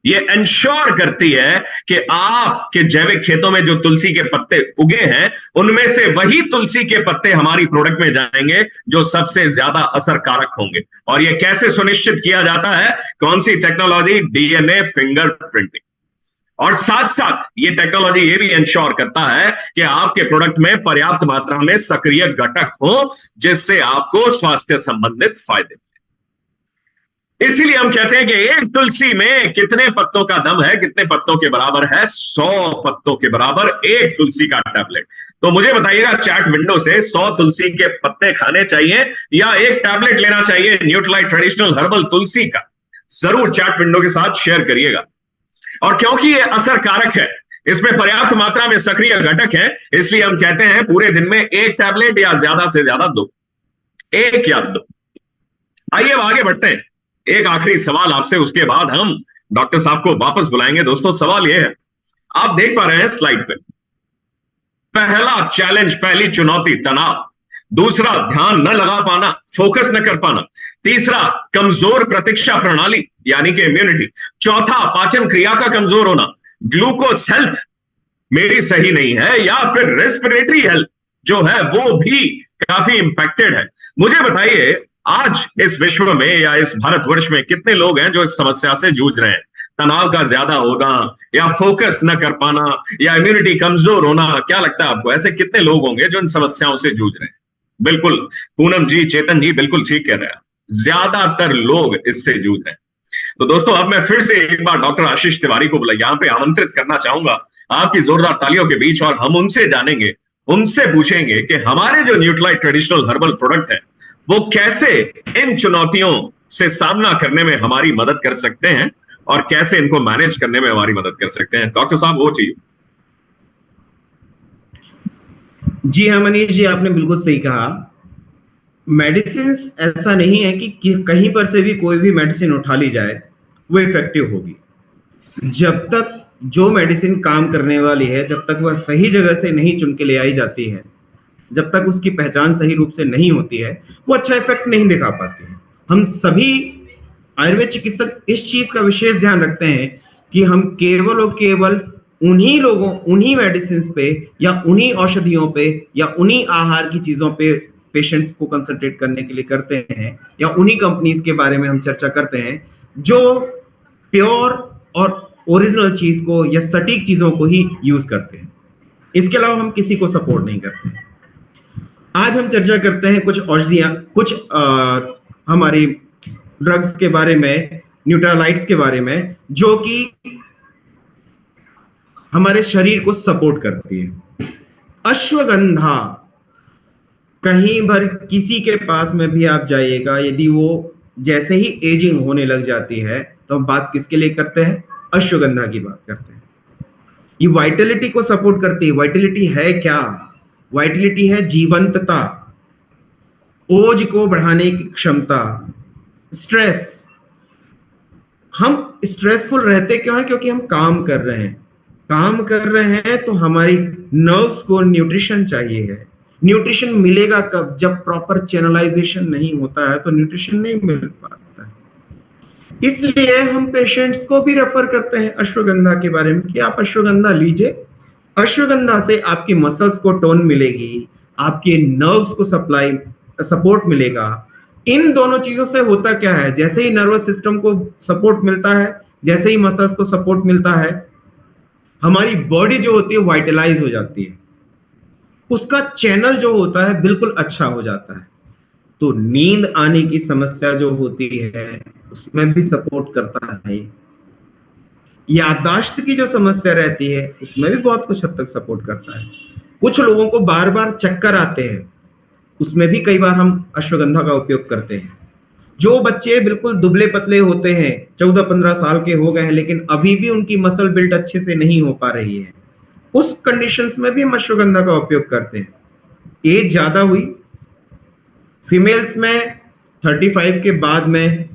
ये इंश्योर करती है कि आपके जैविक खेतों में जो तुलसी के पत्ते उगे हैं उनमें से वही तुलसी के पत्ते हमारी प्रोडक्ट में जाएंगे जो सबसे ज्यादा असरकारक होंगे। और ये कैसे सुनिश्चित किया जाता है? कौन सी टेक्नोलॉजी? DNA fingerprinting. और साथ साथ ये टेक्नोलॉजी ये भी इंश्योर करता है कि आपके प्रोडक्ट में पर्याप्त मात्रा में सक्रिय घटक हो जिससे आपको स्वास्थ्य संबंधित फायदे। इसीलिए हम कहते हैं कि एक तुलसी में कितने पत्तों का दम है? कितने पत्तों के बराबर है? 100 पत्तों के बराबर एक तुलसी का टैबलेट। तो मुझे बताइएगा चैट विंडो से 100 तुलसी के पत्ते खाने चाहिए या एक टैबलेट लेना चाहिए न्यूट्रलाइट ट्रेडिशनल हर्बल तुलसी का? जरूर चैट विंडो के साथ शेयर करिएगा। और क्योंकि ये असरकारक है, इसमें पर्याप्त मात्रा में सक्रिय घटक है, इसलिए हम कहते हैं पूरे दिन में एक टैबलेट या ज्यादा से ज्यादा 2, 1 या 2। आइए अब आगे बढ़ते हैं। एक आखिरी सवाल आपसे, उसके बाद हम डॉक्टर साहब को वापस बुलाएंगे। दोस्तों सवाल यह है, आप देख पा रहे हैं स्लाइड पे, पहला चैलेंज, पहली चुनौती तनाव, दूसरा ध्यान न लगा पाना, फोकस न कर पाना, तीसरा कमजोर प्रतिरक्षा प्रणाली यानी कि इम्यूनिटी, चौथा पाचन क्रिया का कमजोर होना, ग्लूकोज हेल्थ मेरी सही नहीं है, या फिर रेस्पिरेटरी हेल्थ जो है वो भी काफी इंपैक्टेड है। मुझे बताइए आज इस विश्व में या इस भारतवर्ष में कितने लोग हैं जो इस समस्या से जूझ रहे हैं? तनाव का ज्यादा होना या फोकस न कर पाना या इम्यूनिटी कमजोर होना, क्या लगता है आपको ऐसे कितने लोग होंगे जो इन समस्याओं से जूझ रहे हैं? बिल्कुल पूनम जी, चेतन जी बिल्कुल ठीक कह रहे हैं, ज्यादातर लोग इससे जूझ रहे हैं। तो दोस्तों अब मैं फिर से एक बार डॉक्टर आशीष तिवारी को यहां पे आमंत्रित करना चाहूंगा आपकी जोरदार तालियों के बीच, और हम उनसे जानेंगे, उनसे पूछेंगे कि हमारे जो न्यूट्रलाइट ट्रेडिशनल हर्बल प्रोडक्ट है वो कैसे इन चुनौतियों से सामना करने में हमारी मदद कर सकते हैं और कैसे इनको मैनेज करने में हमारी मदद कर सकते हैं। डॉक्टर साहब वो चाहिए। जी हाँ मनीष जी, आपने बिल्कुल सही कहा। मेडिसिन ऐसा नहीं है कि कहीं पर से भी कोई भी मेडिसिन उठा ली जाए वो इफेक्टिव होगी। जब तक जो मेडिसिन काम करने वाली है, जब तक वह सही जगह से नहीं चुन के ले आई जाती है, जब तक उसकी पहचान सही रूप से नहीं होती है, वो अच्छा इफेक्ट नहीं दिखा पाती है। हम सभी आयुर्वेद चिकित्सक इस चीज का विशेष ध्यान रखते हैं कि हम केवल और केवल उन्हीं लोगों, उन्हीं मेडिसिन पे या उन्हीं औषधियों पे या उन्हीं आहार की चीजों पे पेशेंट्स को कंसंट्रेट करने के लिए करते हैं, या उन्हीं कंपनीज के बारे में हम चर्चा करते हैं जो प्योर और ओरिजिनल चीज को या सटीक चीजों को ही यूज करते हैं। इसके अलावा हम किसी को सपोर्ट नहीं करते हैं। आज हम चर्चा करते हैं कुछ औषधियां, कुछ हमारी ड्रग्स के बारे में, न्यूट्रलाइट्स के बारे में, जो कि हमारे शरीर को सपोर्ट करती है। अश्वगंधा, कहीं भर किसी के पास में भी आप जाइएगा, यदि वो जैसे ही एजिंग होने लग जाती है तो हम बात किसके लिए करते हैं? अश्वगंधा की बात करते हैं। ये वाइटलिटी को सपोर्ट करती है। वाइटलिटी है क्या? वाइटलिटी है जीवंतता, ओज को बढ़ाने की क्षमता, स्ट्रेस। हम स्ट्रेसफुल रहते क्यों हैं? क्योंकि हम काम कर रहे हैं। काम कर रहे हैं तो हमारी नर्व्स को न्यूट्रिशन चाहिए है। न्यूट्रिशन मिलेगा कब? जब प्रॉपर चैनलाइजेशन नहीं होता है तो न्यूट्रिशन नहीं मिल पाता है। इसलिए हम पेशेंट्स को भी रेफर करते हैं अश्वगंधा के बारे में कि आप अश्वगंधा लीजिए। अश्वगंधा से आपकी मसल्स को टोन मिलेगी, आपके नर्व्स को सपोर्ट मिलेगा। इन दोनों चीजों से होता क्या है? जैसे ही नर्वस सिस्टम को सपोर्ट मिलता है, जैसे ही मसल्स को सपोर्ट मिलता है, हमारी बॉडी जो होती है वाइटलाइज हो जाती है, उसका चैनल जो होता है बिल्कुल अच्छा हो जाता है। तो नींद आने की समस्या जो होती है उसमें भी सपोर्ट करता है। याददाश्त की जो समस्या रहती है उसमें भी बहुत कुछ हद तक सपोर्ट करता है। कुछ लोगों को बार बार चक्कर आते हैं, उसमें भी कई बार हम अश्वगंधा का उपयोग करते हैं। जो बच्चे बिल्कुल दुबले पतले होते हैं, 14-15 साल के हो गए हैं, लेकिन अभी भी उनकी मसल बिल्ड अच्छे से नहीं हो पा रही है, उस कंडीशंस में भी हम अश्वगंधा का उपयोग करते हैं। एज ज्यादा हुई, फीमेल्स में 35 के बाद में,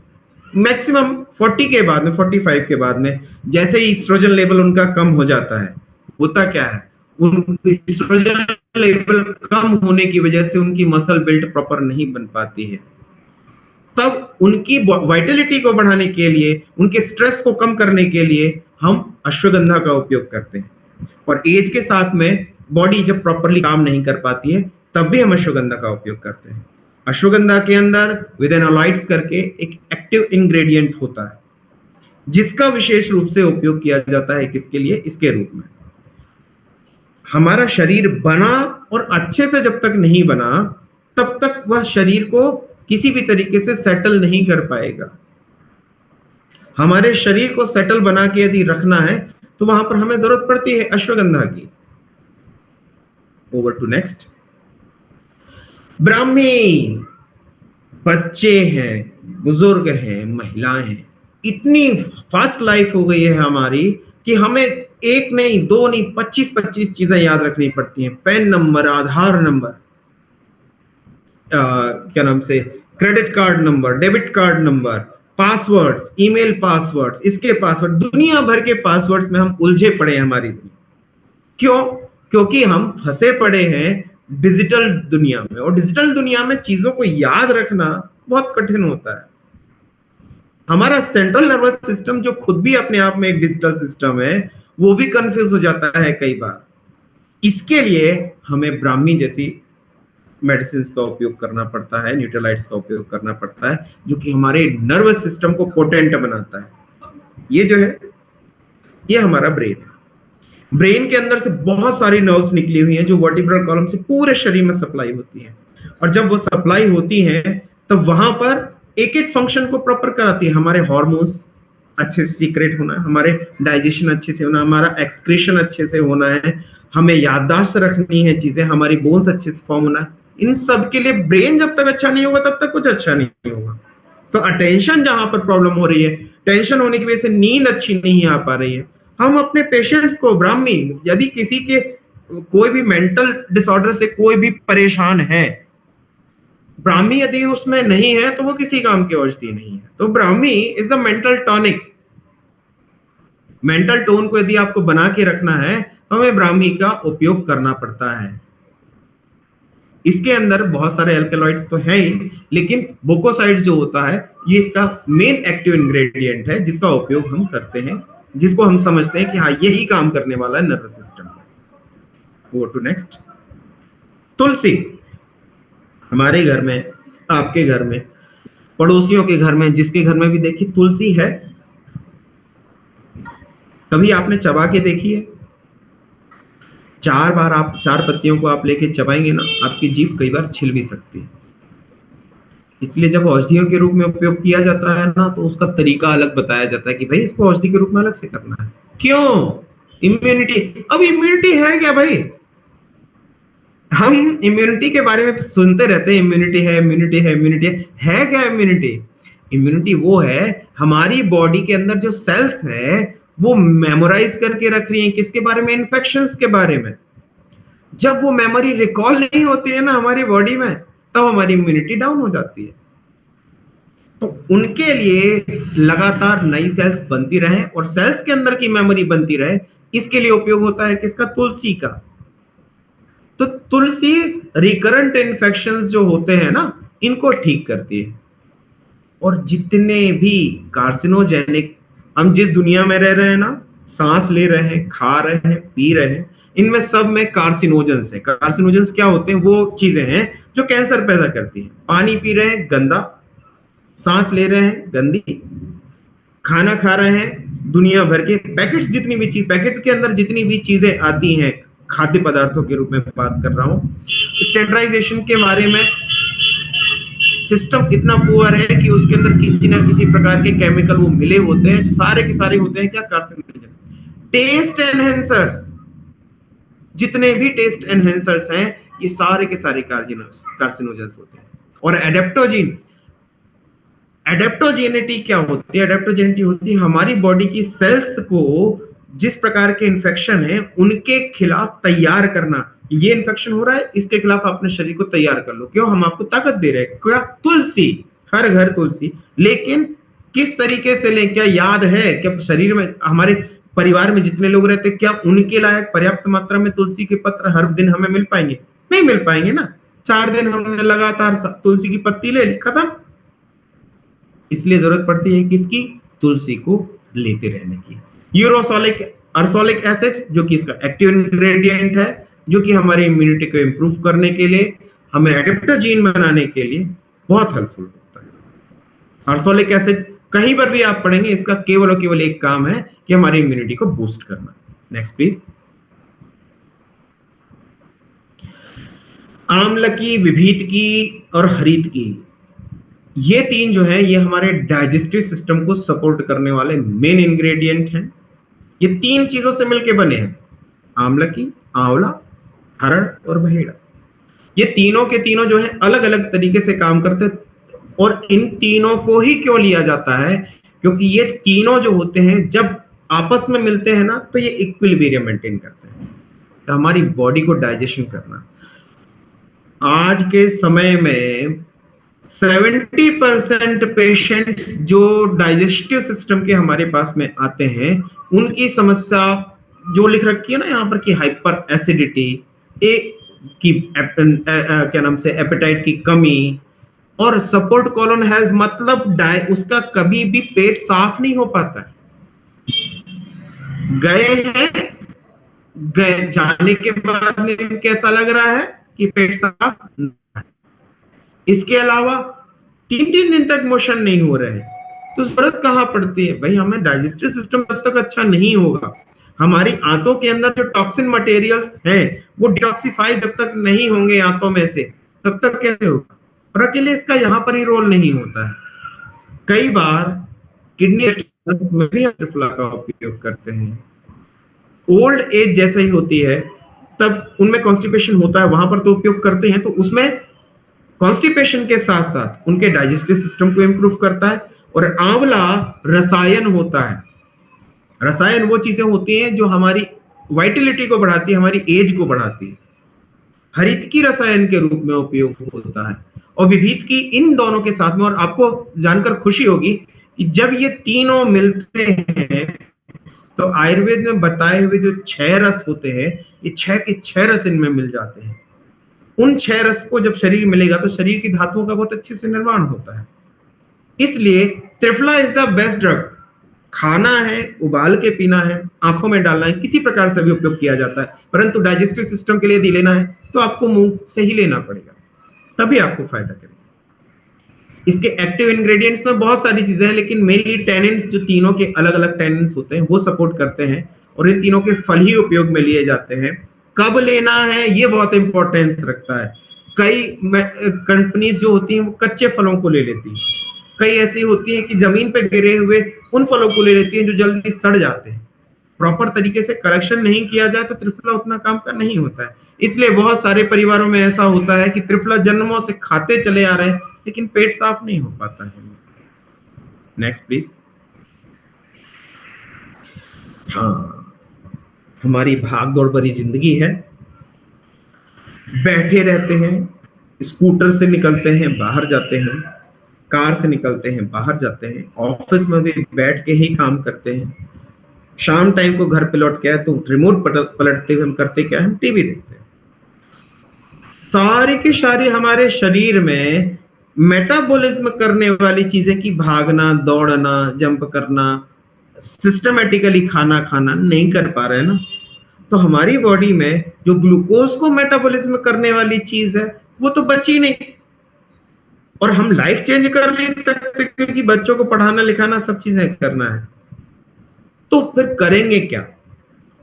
मैक्सिमम 40 के बाद में, 45 के बाद में, जैसे ही ईस्ट्रोजन लेवल उनका कम हो जाता है, होता क्या है, उन ईस्ट्रोजन लेवल कम होने की वजह से उनकी मसल बिल्ड प्रॉपर नहीं बन पाती है। तब उनकी वाइटलिटी को बढ़ाने के लिए, उनके स्ट्रेस को कम करने के लिए हम अश्वगंधा का उपयोग करते हैं। और एज के साथ में बॉडी जब प्रॉपरली काम नहीं कर पाती है, तब भी हम अश्वगंधा का उपयोग करते हैं। अश्वगंधा के अंदर विदेनोलाइट्स करके एक एक्टिव इंग्रेडिएंट होता है, जिसका विशेष रूप से उपयोग किया जाता है किसके लिए, इसके रूप में। हमारा शरीर बना और अच्छे से जब तक नहीं बना, तब तक वह शरीर को किसी भी तरीके से सेटल नहीं कर पाएगा। हमारे शरीर को सेटल बना के यदि रखना है, तो वहां पर हमें जरूरत पड़ती है अश्वगंधा की। Over to next. ब्राह्मी, बच्चे हैं, बुजुर्ग हैं, महिलाएं हैं, इतनी फास्ट लाइफ हो गई है हमारी कि हमें एक नहीं, दो नहीं, 25-25 चीजें याद रखनी पड़ती हैं। पैन नंबर, आधार नंबर, क्या नाम से, credit card number, debit card number, passwords, email passwords, इसके पासवर्ड, दुनिया भर के पासवर्ड्स में हम उलझे पड़े हैं हमारी दुनिया। क्यों? क्योंकि हम फंसे पड़े हैं डिजिटल दुनिया में, और डिजिटल दुनिया में चीजों को याद रखना बहुत कठिन होता है। हमारा सेंट्रल नर्वस सिस्टम, जो खुद भी अपने आप में एक डिजिटल सिस्टम है, वो भी कंफ्यूज हो जाता है कई बार। इसके लिए हमें ब्राह्मी जैसी मेडिसिन का उपयोग करना पड़ता है, न्यूट्रलाइट्स का उपयोग करना पड़ता है, जो कि हमारे नर्वस सिस्टम को पोटेंट बनाता है। ये जो है, ये हमारा ब्रेन है। ब्रेन के अंदर से बहुत सारी नर्व्स निकली हुई हैं, जो वर्टिब्रल कॉलम से पूरे शरीर में सप्लाई होती हैं। और जब वो सप्लाई होती हैं, तब वहां पर एक एक फंक्शन को प्रॉपर कराती है। हमारे हार्मोन्स अच्छे से सीक्रेट होना है, हमारे डाइजेशन अच्छे से होना, हमारा एक्सक्रीशन अच्छे से होना है, हमें याददाश्त रखनी है चीजें, हमारी बोन्स अच्छे से फॉर्म होना है। इन सब के लिए ब्रेन जब तक अच्छा नहीं होगा, तब तक कुछ अच्छा नहीं होगा। तो अटेंशन जहां पर प्रॉब्लम हो रही है, टेंशन होने की वजह से नींद अच्छी नहीं आ पा रही है। हम अपने पेशेंट्स को, ब्राह्मी, यदि किसी के कोई भी मेंटल डिसऑर्डर से कोई भी परेशान है, ब्राह्मी यदि उसमें नहीं है, तो वो किसी काम की औषधि नहीं है। तो Brahmi is the mental tonic. Mental tone को यदि आपको बना के रखना है, तो हमें ब्राह्मी का उपयोग करना पड़ता है। इसके अंदर बहुत सारे एल्कलॉइड्स तो है ही, लेकिन बोकोसाइड्स जो होता है, ये इसका मेन एक्टिव इंग्रेडिएंट है, जिसका उपयोग हम करते हैं, जिसको हम समझते हैं कि हाँ, यही काम करने वाला है नर्वस सिस्टम में। Go to next. तुलसी, हमारे घर में, आपके घर में, पड़ोसियों के घर में, जिसके घर में भी देखिए तुलसी है। कभी आपने चबा के देखी है? 4 बार आप 4 पत्तियों को आप लेके चबाएंगे ना, आपकी जीभ कई बार छिल भी सकती है। इसलिए जब औषधियों के रूप में उपयोग किया जाता है ना, तो उसका तरीका अलग बताया जाता है कि भाई इसको औषधि के रूप में अलग से करना है। क्यों? इम्यूनिटी। अब इम्यूनिटी है क्या भाई? हम इम्यूनिटी के बारे में सुनते रहते हैं, इम्यूनिटी है, इम्यूनिटी है, इम्यूनिटी है क्या इम्यूनिटी? इम्यूनिटी वो है, हमारी बॉडी के अंदर जो सेल्स है, वो मेमोराइज करके रख रही है किसके बारे में? इन्फेक्शंस के बारे में। जब वो मेमोरी रिकॉल नहीं होती है ना हमारी बॉडी में, तब हमारी इम्यूनिटी डाउन हो जाती है। तो उनके लिए लगातार नई सेल्स बनती रहे और सेल्स के अंदर की मेमोरी बनती रहे, इसके लिए उपयोग होता है किसका? तुलसी का। तो तुलसी रिकरेंट इन्फेक्शंस जो होते हैं ना, इनको ठीक करती है। और जितने भी कार्सिनोजेनिक, हम जिस दुनिया में रह रहे हैं ना, सांस ले रहे हैं, खा रहे हैं, पी रहे हैं, इनमें सब में कार्सिनोजेंस है। कार्सिनोजेंस क्या होते हैं? वो चीजें हैं जो कैंसर पैदा करती हैं। पानी पी रहे हैं, गंदा, सांस ले रहे हैं, गंदी, खाना खा रहे हैं, दुनिया भर के पैकेट्स, जितनी भी चीज, पैकेट के अंदर जितनी भी चीजें आती हैं, खाद्य पदार्थों के रूप में बात कर रहा हूं। स्टैंडर्डाइजेशन के बारे में सिस्टम इतना पुअर है कि उसके अंदर किसी ना किसी प्रकार के केमिकल वो मिले होते हैं, जो सारे के सारे होते हैं क्या? कार्सिनोजेन। टेस्ट एनहेंसर्स, जितने भी टेस्ट एनहेंसर्स हैं ये सारे के सारे कार्सिनोजेंस होते हैं। और एडेप्टोजेनिटी क्या होती है? एडेप्टोजेनिटी होती है हमारी बॉडी की सेल्स को जिस प्रकार के इन्फेक्शन है उनके खिलाफ तैयार करना। ये इन्फेक्शन हो रहा है, इसके खिलाफ अपने शरीर को तैयार कर लो। क्यों? हम आपको ताकत दे रहे हैं। क्या? तुलसी, हर घर तुलसी। लेकिन किस तरीके से लें? क्या याद है? क्या शरीर में, हमारे परिवार में जितने लोग रहते हैं, क्या उनके लायक पर्याप्त मात्रा में तुलसी के पत्र हर दिन हमें मिल पाएंगे? नहीं मिल पाएंगे ना। 4 दिन हमने लगातार तुलसी की पत्ती ले ली, खत्म। इसलिए जरूरत पड़ती है किसकी? तुलसी को लेते रहने की। यूरोसोलिक अर्सोलिक एसिड जो कि इसका एक्टिव इंग्रेडिएंट है, जो कि हमारी इम्यूनिटी को इंप्रूव करने के लिए, हमें एडेप्टोजीन बनाने के लिए बहुत हेल्पफुल होता है। अर्सोलिक एसिड कहीं पर भी आप पढ़ेंगे, इसका केवल और केवल एक काम है कि हमारी इम्यूनिटी को बूस्ट करना। Next please. आमलकी, विभीत और हरित की, ये 3 जो है ये हमारे डाइजेस्टिव सिस्टम को सपोर्ट करने वाले मेन इंग्रेडिएंट हैं। ये 3 चीजों से मिलकर बने हैं, आमलकी, आंवला, हरड़ और बहेड़ा। ये तीनों के तीनों जो है अलग अलग तरीके से काम करते हैं। और इन तीनों को ही क्यों लिया जाता है? क्योंकि ये तीनों जो होते हैं जब आपस में मिलते हैं ना, तो ये इक्विलिब्रियम मेंटेन करते हैं। तो हमारी बॉडी को डाइजेशन करना, आज के समय में 70% पेशेंट्स जो डाइजेस्टिव सिस्टम के हमारे पास में आते हैं, उनकी समस्या जो लिख रखी है ना यहाँ पर कि हाइपर एसिडिटी, क्या नाम से एपेटाइट की कमी और सपोर्ट कोलन हेल्थ, मतलब उसका कभी भी पेट साफ नहीं हो पाता है। गए जाने के बाद कैसा लग रहा है कि पेट साफ नहीं है। इसके अलावा 3 दिन तक मोशन नहीं हो रहे हैं, तो जरूरत कहां पड़ती है भाई? हमें डाइजेस्टिव सिस्टम तब तक अच्छा नहीं होगा, हमारी आंतों के अंदर जो टॉक्सिन मटेरियल्स हैं वो डिटॉक्सिफाई जब तक नहीं होंगे आंतों में से, तब तक कैसे होगा? और अकेले इसका यहाँ पर ही रोल नहीं होता है। कई बार किडनी में भी त्रिफला का उपयोग करते हैं। ओल्ड एज जैसे ही होती है तब उनमें कॉन्स्टिपेशन होता है, वहां पर तो उपयोग करते हैं। तो उसमें कॉन्स्टिपेशन के साथ साथ उनके डाइजेस्टिव सिस्टम को इंप्रूव करता है। और आंवला रसायन होता है। रसायन वो चीजें होती हैं जो हमारी वाइटलिटी को बढ़ाती है, हमारी एज को बढ़ाती है। हरित की रसायन के रूप में उपयोग होता है और विभीत की, इन दोनों के साथ में। और आपको जानकर खुशी होगी कि जब ये तीनों मिलते हैं तो आयुर्वेद में बताए हुए जो 6 रस होते हैं, ये 6 के 6 रस इनमें मिल जाते हैं। उन 6 रस को जब शरीर मिलेगा तो शरीर की धातुओं का बहुत अच्छे से निर्माण होता है। इसलिए triphala is the best drug. खाना है, उबाल के पीना है, आंखों में डालना है, किसी प्रकार से भी उपयोग किया जाता है, परंतु डाइजेस्टिव सिस्टम के लिए यदि लेना है तो आपको मुंह से ही लेना पड़ेगा, तभी आपको फायदा करेगा। इसके एक्टिव इंग्रेडिएंट्स में बहुत सारी चीजें हैं, लेकिन मेनली टेनिन्स, जो तीनों के अलग अलग टेनिन्स होते हैं वो सपोर्ट करते हैं और इन तीनों के फल ही उपयोग में लिए जाते हैं। कब लेना है ये बहुत इंपॉर्टेंस रखता है। कई कंपनीज जो होती हैं वो कच्चे फलों को ले लेती हैं, कई ऐसी होती हैं कि जमीन पे गिरे हुए उन फलों को ले लेती हैं जो जल्दी सड़ जाते हैं। प्रॉपर तरीके से कलेक्शन नहीं किया जाए तो त्रिफला उतना काम का नहीं होता है। इसलिए बहुत सारे परिवारों में ऐसा होता है कि त्रिफला जन्मों से खाते चले आ रहे हैं लेकिन पेट साफ नहीं हो पाता है। Next please. हाँ, हमारी भाग दौड़ भरी जिंदगी है, बैठे रहते हैं, स्कूटर से निकलते हैं बाहर जाते हैं, कार से निकलते हैं बाहर जाते हैं, ऑफिस में भी बैठ के ही काम करते हैं। शाम टाइम को घर पे लौट के आए तो रिमोट पलटते हुए हम करते क्या है? हम टीवी देखते हैं। सारी की सारी हमारे शरीर में मेटाबॉलिज्म करने वाली चीजें की भागना, दौड़ना, जंप करना, सिस्टमेटिकली खाना खाना नहीं कर पा रहे हैं ना, तो हमारी बॉडी में जो ग्लूकोज को मेटाबॉलिज्म करने वाली चीज है वो तो बची नहीं। और हम लाइफ चेंज कर नहीं सकते क्योंकि बच्चों को पढ़ाना लिखाना सब चीजें करना है, तो फिर करेंगे क्या?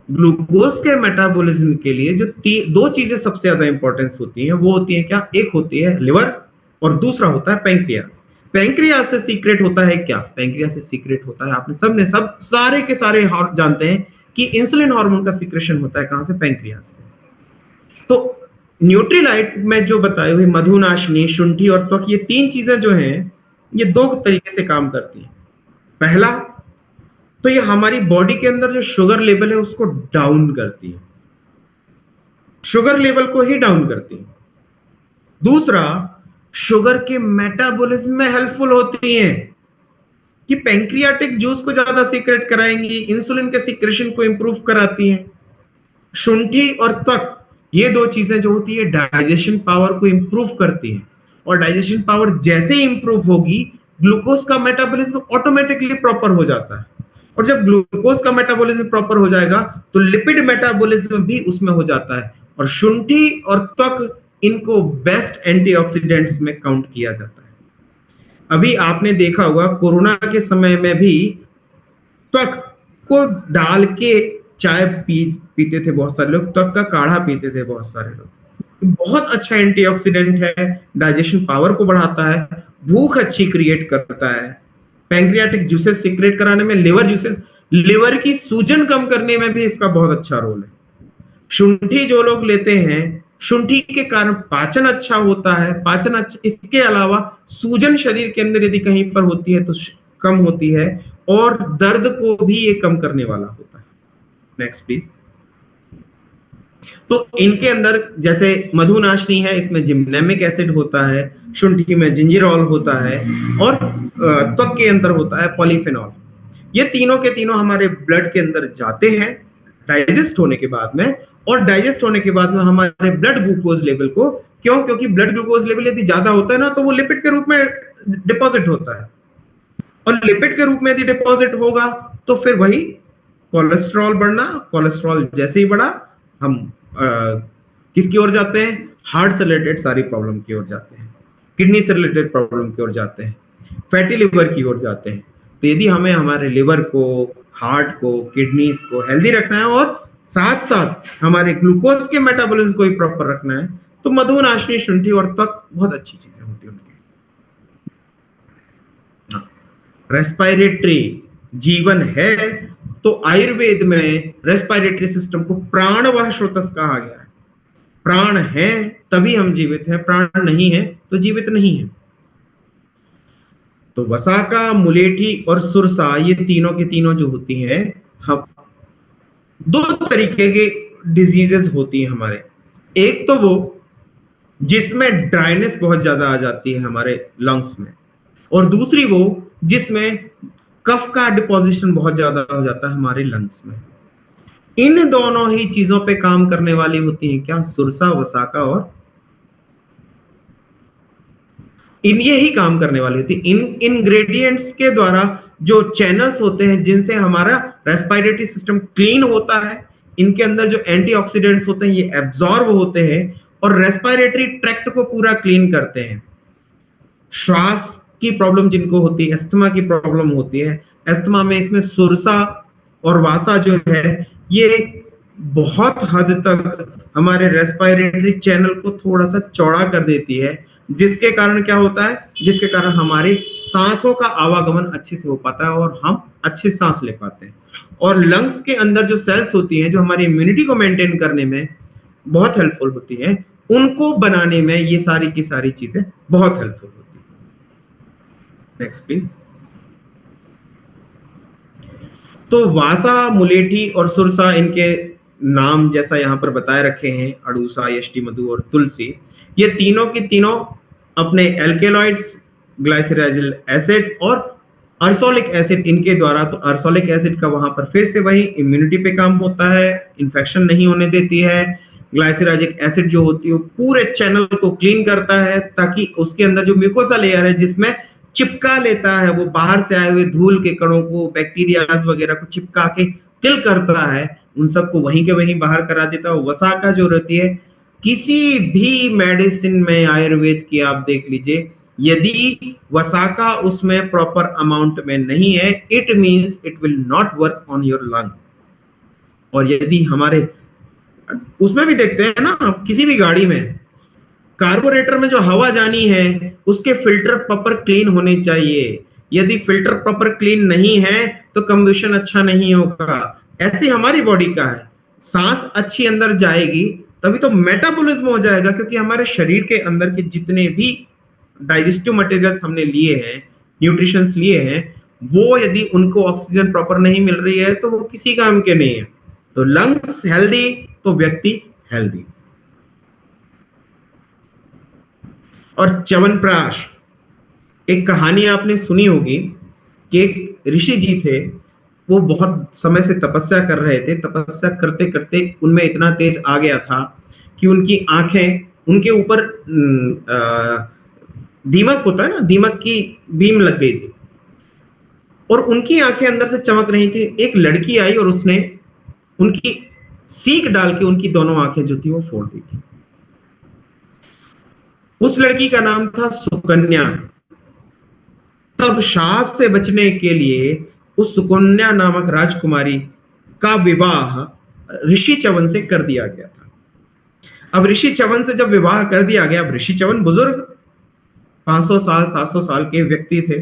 ग्लूकोज के मेटाबॉलिज्म के लिए जो 2 चीजें सबसे ज्यादा इंपॉर्टेंस होती हैं वो होती है क्या? एक होती है लिवर और दूसरा होता है पैंक्रियास। पैंक्रियास से सीक्रेट होता है क्या? पैंक्रियास से सीक्रेट होता है, आपने सबने सारे के सारे जानते हैं कि इंसुलिन हार्मोन का सीक्रेशन होता है कहां से? पैंक्रियास से। तो न्यूट्रीलाइट में जो बताए हुए मधुनाशिनी, शुंठी और त्वक, ये 3 चीजें जो हैं ये 2 तरीके से काम करती हैं। पहला तो ये हमारी बॉडी के अंदर जो शुगर लेवल है उसको डाउन करती है, शुगर लेवल को ही डाउन करती है। दूसरा, शुगर के मेटाबॉलिज्म में हेल्पफुल होती हैं कि पैंक्रियाटिक जूस को ज्यादा सीक्रेट कराएंगी, इंसुलिन के सीक्रेशन को इंप्रूव कराती हैं। शुंठी और त्वक ये 2 चीजें जो होती है डाइजेशन पावर को इंप्रूव करती हैं, और डाइजेशन पावर जैसे ही इंप्रूव होगी ग्लूकोज का मेटाबॉलिज्म ऑटोमेटिकली प्रॉपर हो जाता है, और जब ग्लूकोज का मेटाबॉलिज्म प्रॉपर हो जाएगा तो लिपिड मेटाबॉलिज्म भी उसमें हो जाता है। और शुंठी और त्वक इनको बेस्ट एंटीऑक्सीडेंट्स में काउंट किया जाता है। अभी आपने देखा होगा कोरोना के समय में भी त्वक को डाल के चाय पीते थे बहुत सारे लोग, त्वक का काढ़ा पीते थे बहुत सारे लोग। बहुत अच्छा एंटीऑक्सीडेंट है, डाइजेशन पावर को बढ़ाता है, भूख अच्छी क्रिएट करता है, पैंक्रियाटिक जूसेस सीक्रेट कराने में, लिवर की सूजन कम करने में भी इसका बहुत अच्छा रोल है। शुंठी जो लोग लेते हैं, शुंठी के कारण पाचन अच्छा होता है, पाचन अच्छा, इसके अलावा सूजन शरीर के अंदर यदि कहीं पर होती है तो कम होती है, और दर्द को भी ये कम करने वाला होता है। Next please. तो इनके अंदर जैसे मधुनाशिनी है, इसमें जिम्नेमिक एसिड होता है, शुंठी में जिंजिरोल होता है, और त्वक के अंदर होता है पॉलीफेनॉल। ये तीनों के तीनों हमारे ब्लड के अंदर जाते हैं डाइजेस्ट होने के बाद में, और डाइजेस्ट होने के बाद में हमारे ब्लड ग्लूकोज लेवल को, क्योंकि ब्लड ग्लूकोज लेवल यदि ज्यादा होता है ना तो वो लिपिड के रूप में डिपॉजिट होता है, और लिपिड के रूप में यदि डिपॉजिट होगा तो फिर वही कोलेस्ट्रॉल बढ़ना, कोलेस्ट्रॉल जैसे ही बढ़ा हम किसकी ओर जाते हैं, हार्ट से रिलेटेड सारी प्रॉब्लम की ओर जाते हैं, किडनी से रिलेटेड प्रॉब्लम की ओर जाते हैं, फैटी लिवर की ओर जाते हैं। तो यदि हमें हमारे लिवर को, हार्ट को, किडनीज को हेल्दी रखना है और साथ साथ हमारे ग्लूकोज के मेटाबॉलिज्म को भी प्रॉपर रखना है, तो मधुनाशिनी, शुंठी और त्वक बहुत अच्छी चीजें होती है उनकी। रेस्पिरेटरी जीवन है, तो आयुर्वेद में रेस्पिरेटरी सिस्टम को प्राणवाह स्रोतस कहा गया है। प्राण है तभी हम जीवित हैं, प्राण नहीं है तो जीवित नहीं है। तो वसाका, मुलेठी और सुरसा, ये तीनों के तीनों जो होती हैं, हम 2 तरीके के डिजीजेस होती हैं हमारे। एक तो वो जिसमें ड्राइनेस बहुत ज्यादा आ जाती है हमारे लंग्स में, और दूसरी वो जिसमें कफ का डिपोजिशन बहुत ज्यादा हो जाता है हमारे लंग्स में। इन दोनों ही चीजों पे काम करने वाली होती हैं क्या, सुरसा, वसाका, और इन ये ही काम करने वाली होती है। इन इंग्रेडिएंट्स के द्वारा जो चैनल्स होते हैं जिनसे हमारा रेस्पिरेटरी सिस्टम क्लीन होता है, इनके अंदर जो एंटीऑक्सीडेंट्स होते हैं ये एब्जॉर्ब होते हैं और रेस्पिरेटरी ट्रैक्ट को पूरा क्लीन करते हैं। श्वास की प्रॉब्लम जिनको होती है, अस्थमा की प्रॉब्लम होती है, अस्थमा में इसमें सुरसा और वासा जो है ये बहुत हद तक हमारे रेस्पिरेटरी चैनल को थोड़ा सा चौड़ा कर देती है, जिसके कारण क्या होता है, जिसके कारण हमारी सांसों का आवागमन अच्छे से हो पाता है और हम अच्छी सांस ले पाते हैं। और लंग्स के अंदर जो सेल्स होती हैं जो हमारी इम्यूनिटी को मेंटेन करने में बहुत हेल्पफुल होती हैं, उनको बनाने में ये सारी की सारी चीजें बहुत हेल्पफुल होती हैं। Next please. तो वासा, मुलेठी और सुरसा, इनके नाम जैसा यहाँ पर बताए रखे हैं, अड़ूसा, यष्टिमधु और तुलसी, ये तीनों की तीनों अपने एल्केलॉइड्स, ग्लाइसराइल एसिड और अर्सोलिक एसिड, इनके द्वारा, तो अर्सोलिक एसिड का वहां पर फिर से वही इम्यूनिटी पे काम होता है, इन्फेक्शन नहीं होने देती है। ग्लाइसराइलिक एसिड जो होती है वो पूरे चैनल को क्लीन करता है ताकि उसके अंदर जो म्यूकोसा लेयर है जिसमें चिपका लेता है, वो बाहर से आए हुए धूल के कणों को, बैक्टीरियाज वगैरह को चिपका के किल करता है, उन सबको वहीं के वहीं बाहर करा देता है। वसाका जो रहती है, किसी भी मेडिसिन में आयुर्वेद की आप देख लीजिए, यदि वसाका उसमें प्रॉपर अमाउंट में नहीं है, it means it will not work on your lung. और यदि हमारे उसमें भी देखते हैं ना, किसी भी गाड़ी में कार्बोरेटर में जो हवा जानी है उसके फिल्टर प्रॉपर क्लीन होने चाहिए। यदि फिल्टर प्रॉपर क्लीन नहीं है तो कंबशन अच्छा नहीं होगा। ऐसे हमारी बॉडी का है, सांस अच्छी अंदर जाएगी तभी तो मेटाबॉलिज्म हो जाएगा, क्योंकि हमारे शरीर के अंदर के जितने भी डाइजेस्टिव मटेरियल्स हमने लिए हैं, न्यूट्रिशंस लिए हैं, वो यदि उनको ऑक्सीजन प्रॉपर नहीं मिल रही है तो वो किसी काम के नहीं है। तो लंग्स हेल्दी तो व्यक्ति हेल्दी। और च्यवनप्राश, एक कहानी आपने सुनी होगी कि एक ऋषि जी थे, वो बहुत समय से तपस्या कर रहे थे। तपस्या करते करते उनमें इतना तेज आ गया था कि उनकी आंखें, उनके ऊपर दीमक होता है ना, दीमक की बीम लग गई थी और उनकी आंखें अंदर से चमक रही थी। एक लड़की आई और उसने उनकी सीख डाल के उनकी दोनों आंखें जो थी वो फोड़ दी थी। उस लड़की का नाम था सुकन्या। तब शाप से बचने के लिए उस सुकन्या नामक राजकुमारी का विवाह ऋषि च्यवन से कर दिया गया था। अब ऋषि च्यवन से जब विवाह कर दिया गया, अब ऋषि च्यवन बुजुर्ग 500 साल 700 साल के व्यक्ति थे,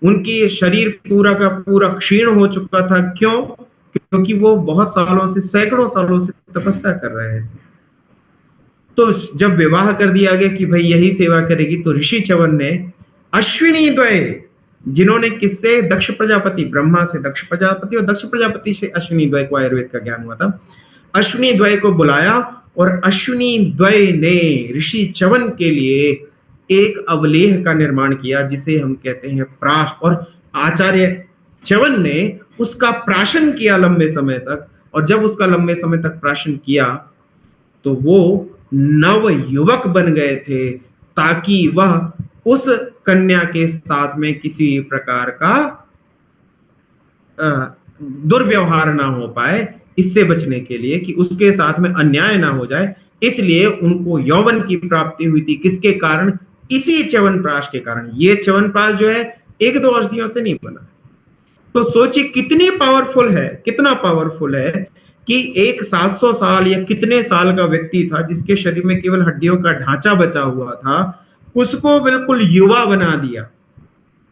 उनकी शरीर पूरा का पूरा क्षीण हो चुका था। क्यों? क्योंकि वो बहुत सालों से, सैकड़ों सालों से तपस्या कर रहे हैं। तो जब विवाह कर दिया गया कि भाई यही सेवा करेगी, तो ऋषि च्यवन ने अश्विनी द्वय, जिन्होंने किससे, दक्ष प्रजापति, ब्रह्मा से दक्ष प्रजापति और दक्ष प्रजापति से अश्विनी द्वय को आयुर्वेद का ज्ञान हुआ था, अश्विनी द्वय को बुलाया और अश्विनी द्वय ने ऋषि च्यवन के लिए एक अवलेह का निर्माण किया जिसे हम कहते हैं प्राश। और आचार्य च्यवन ने उसका प्राशन किया लंबे समय तक, और जब उसका लंबे समय तक प्राशन किया तो वो नव युवक बन गए थे, ताकि वह उस कन्या के साथ में किसी प्रकार का दुर्व्यवहार ना हो पाए, इससे बचने के लिए कि उसके साथ में अन्याय ना हो जाए। इसलिए उनको यौवन की प्राप्ति हुई थी। किसके कारण? इसी च्यवनप्राश के कारण। ये च्यवनप्राश जो है एक दो औषधियों से नहीं बना। तो सोचिए कितनी पावरफुल है, कितना पावरफुल है कि एक 700 साल या कितने साल का व्यक्ति था जिसके शरीर में केवल हड्डियों का ढांचा बचा हुआ था, उसको बिल्कुल युवा बना दिया।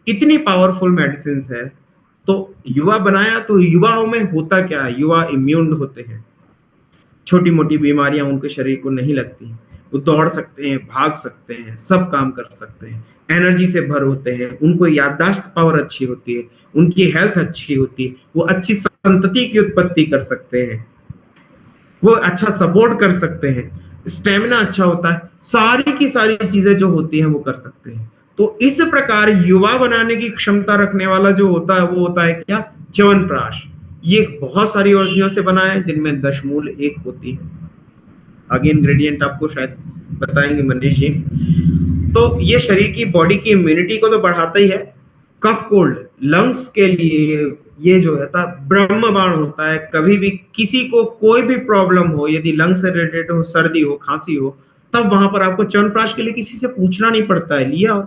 इतनी पावरफुल मेडिसिन है। तो युवा बनाया, तो युवाओं में होता क्या है? युवा इम्यून होते हैं, छोटी मोटी बीमारियां उनके शरीर को नहीं लगती, वो दौड़ सकते हैं, भाग सकते हैं, सब काम कर सकते हैं, एनर्जी से भर होते हैं, उनको याददाश्त पावर अच्छी होती है, उनकी हेल्थ अच्छी होती है, वो अच्छी संतति की उत्पत्ति कर सकते हैं, वो अच्छा सपोर्ट कर सकते हैं, स्टेमिना अच्छा होता है, सारी की सारी चीजें जो होती हैं वो कर सकते हैं। तो इस प्रकार युवा बनाने की क्षमता रखने वाला जो होता है वो होता है क्या? च्यवनप्राश। ये बहुत सारी औषधियों से बना है जिनमें दशमूल एक होती है। आगे इंग्रेडिएंट आपको शायद बताएंगे मनीष जी। तो ये शरीर की, बॉडी की इम्यूनिटी को तो बढ़ाता ही है। कफ कोल्ड, लंग्स के लिए ये जो है ब्रह्म बाण होता है। कभी भी किसी को कोई भी प्रॉब्लम हो, यदि लंग से रिलेटेड हो, सर्दी हो, खांसी हो, तब वहां पर आपको च्यवनप्राश के लिए किसी से पूछना नहीं पड़ता है, लिया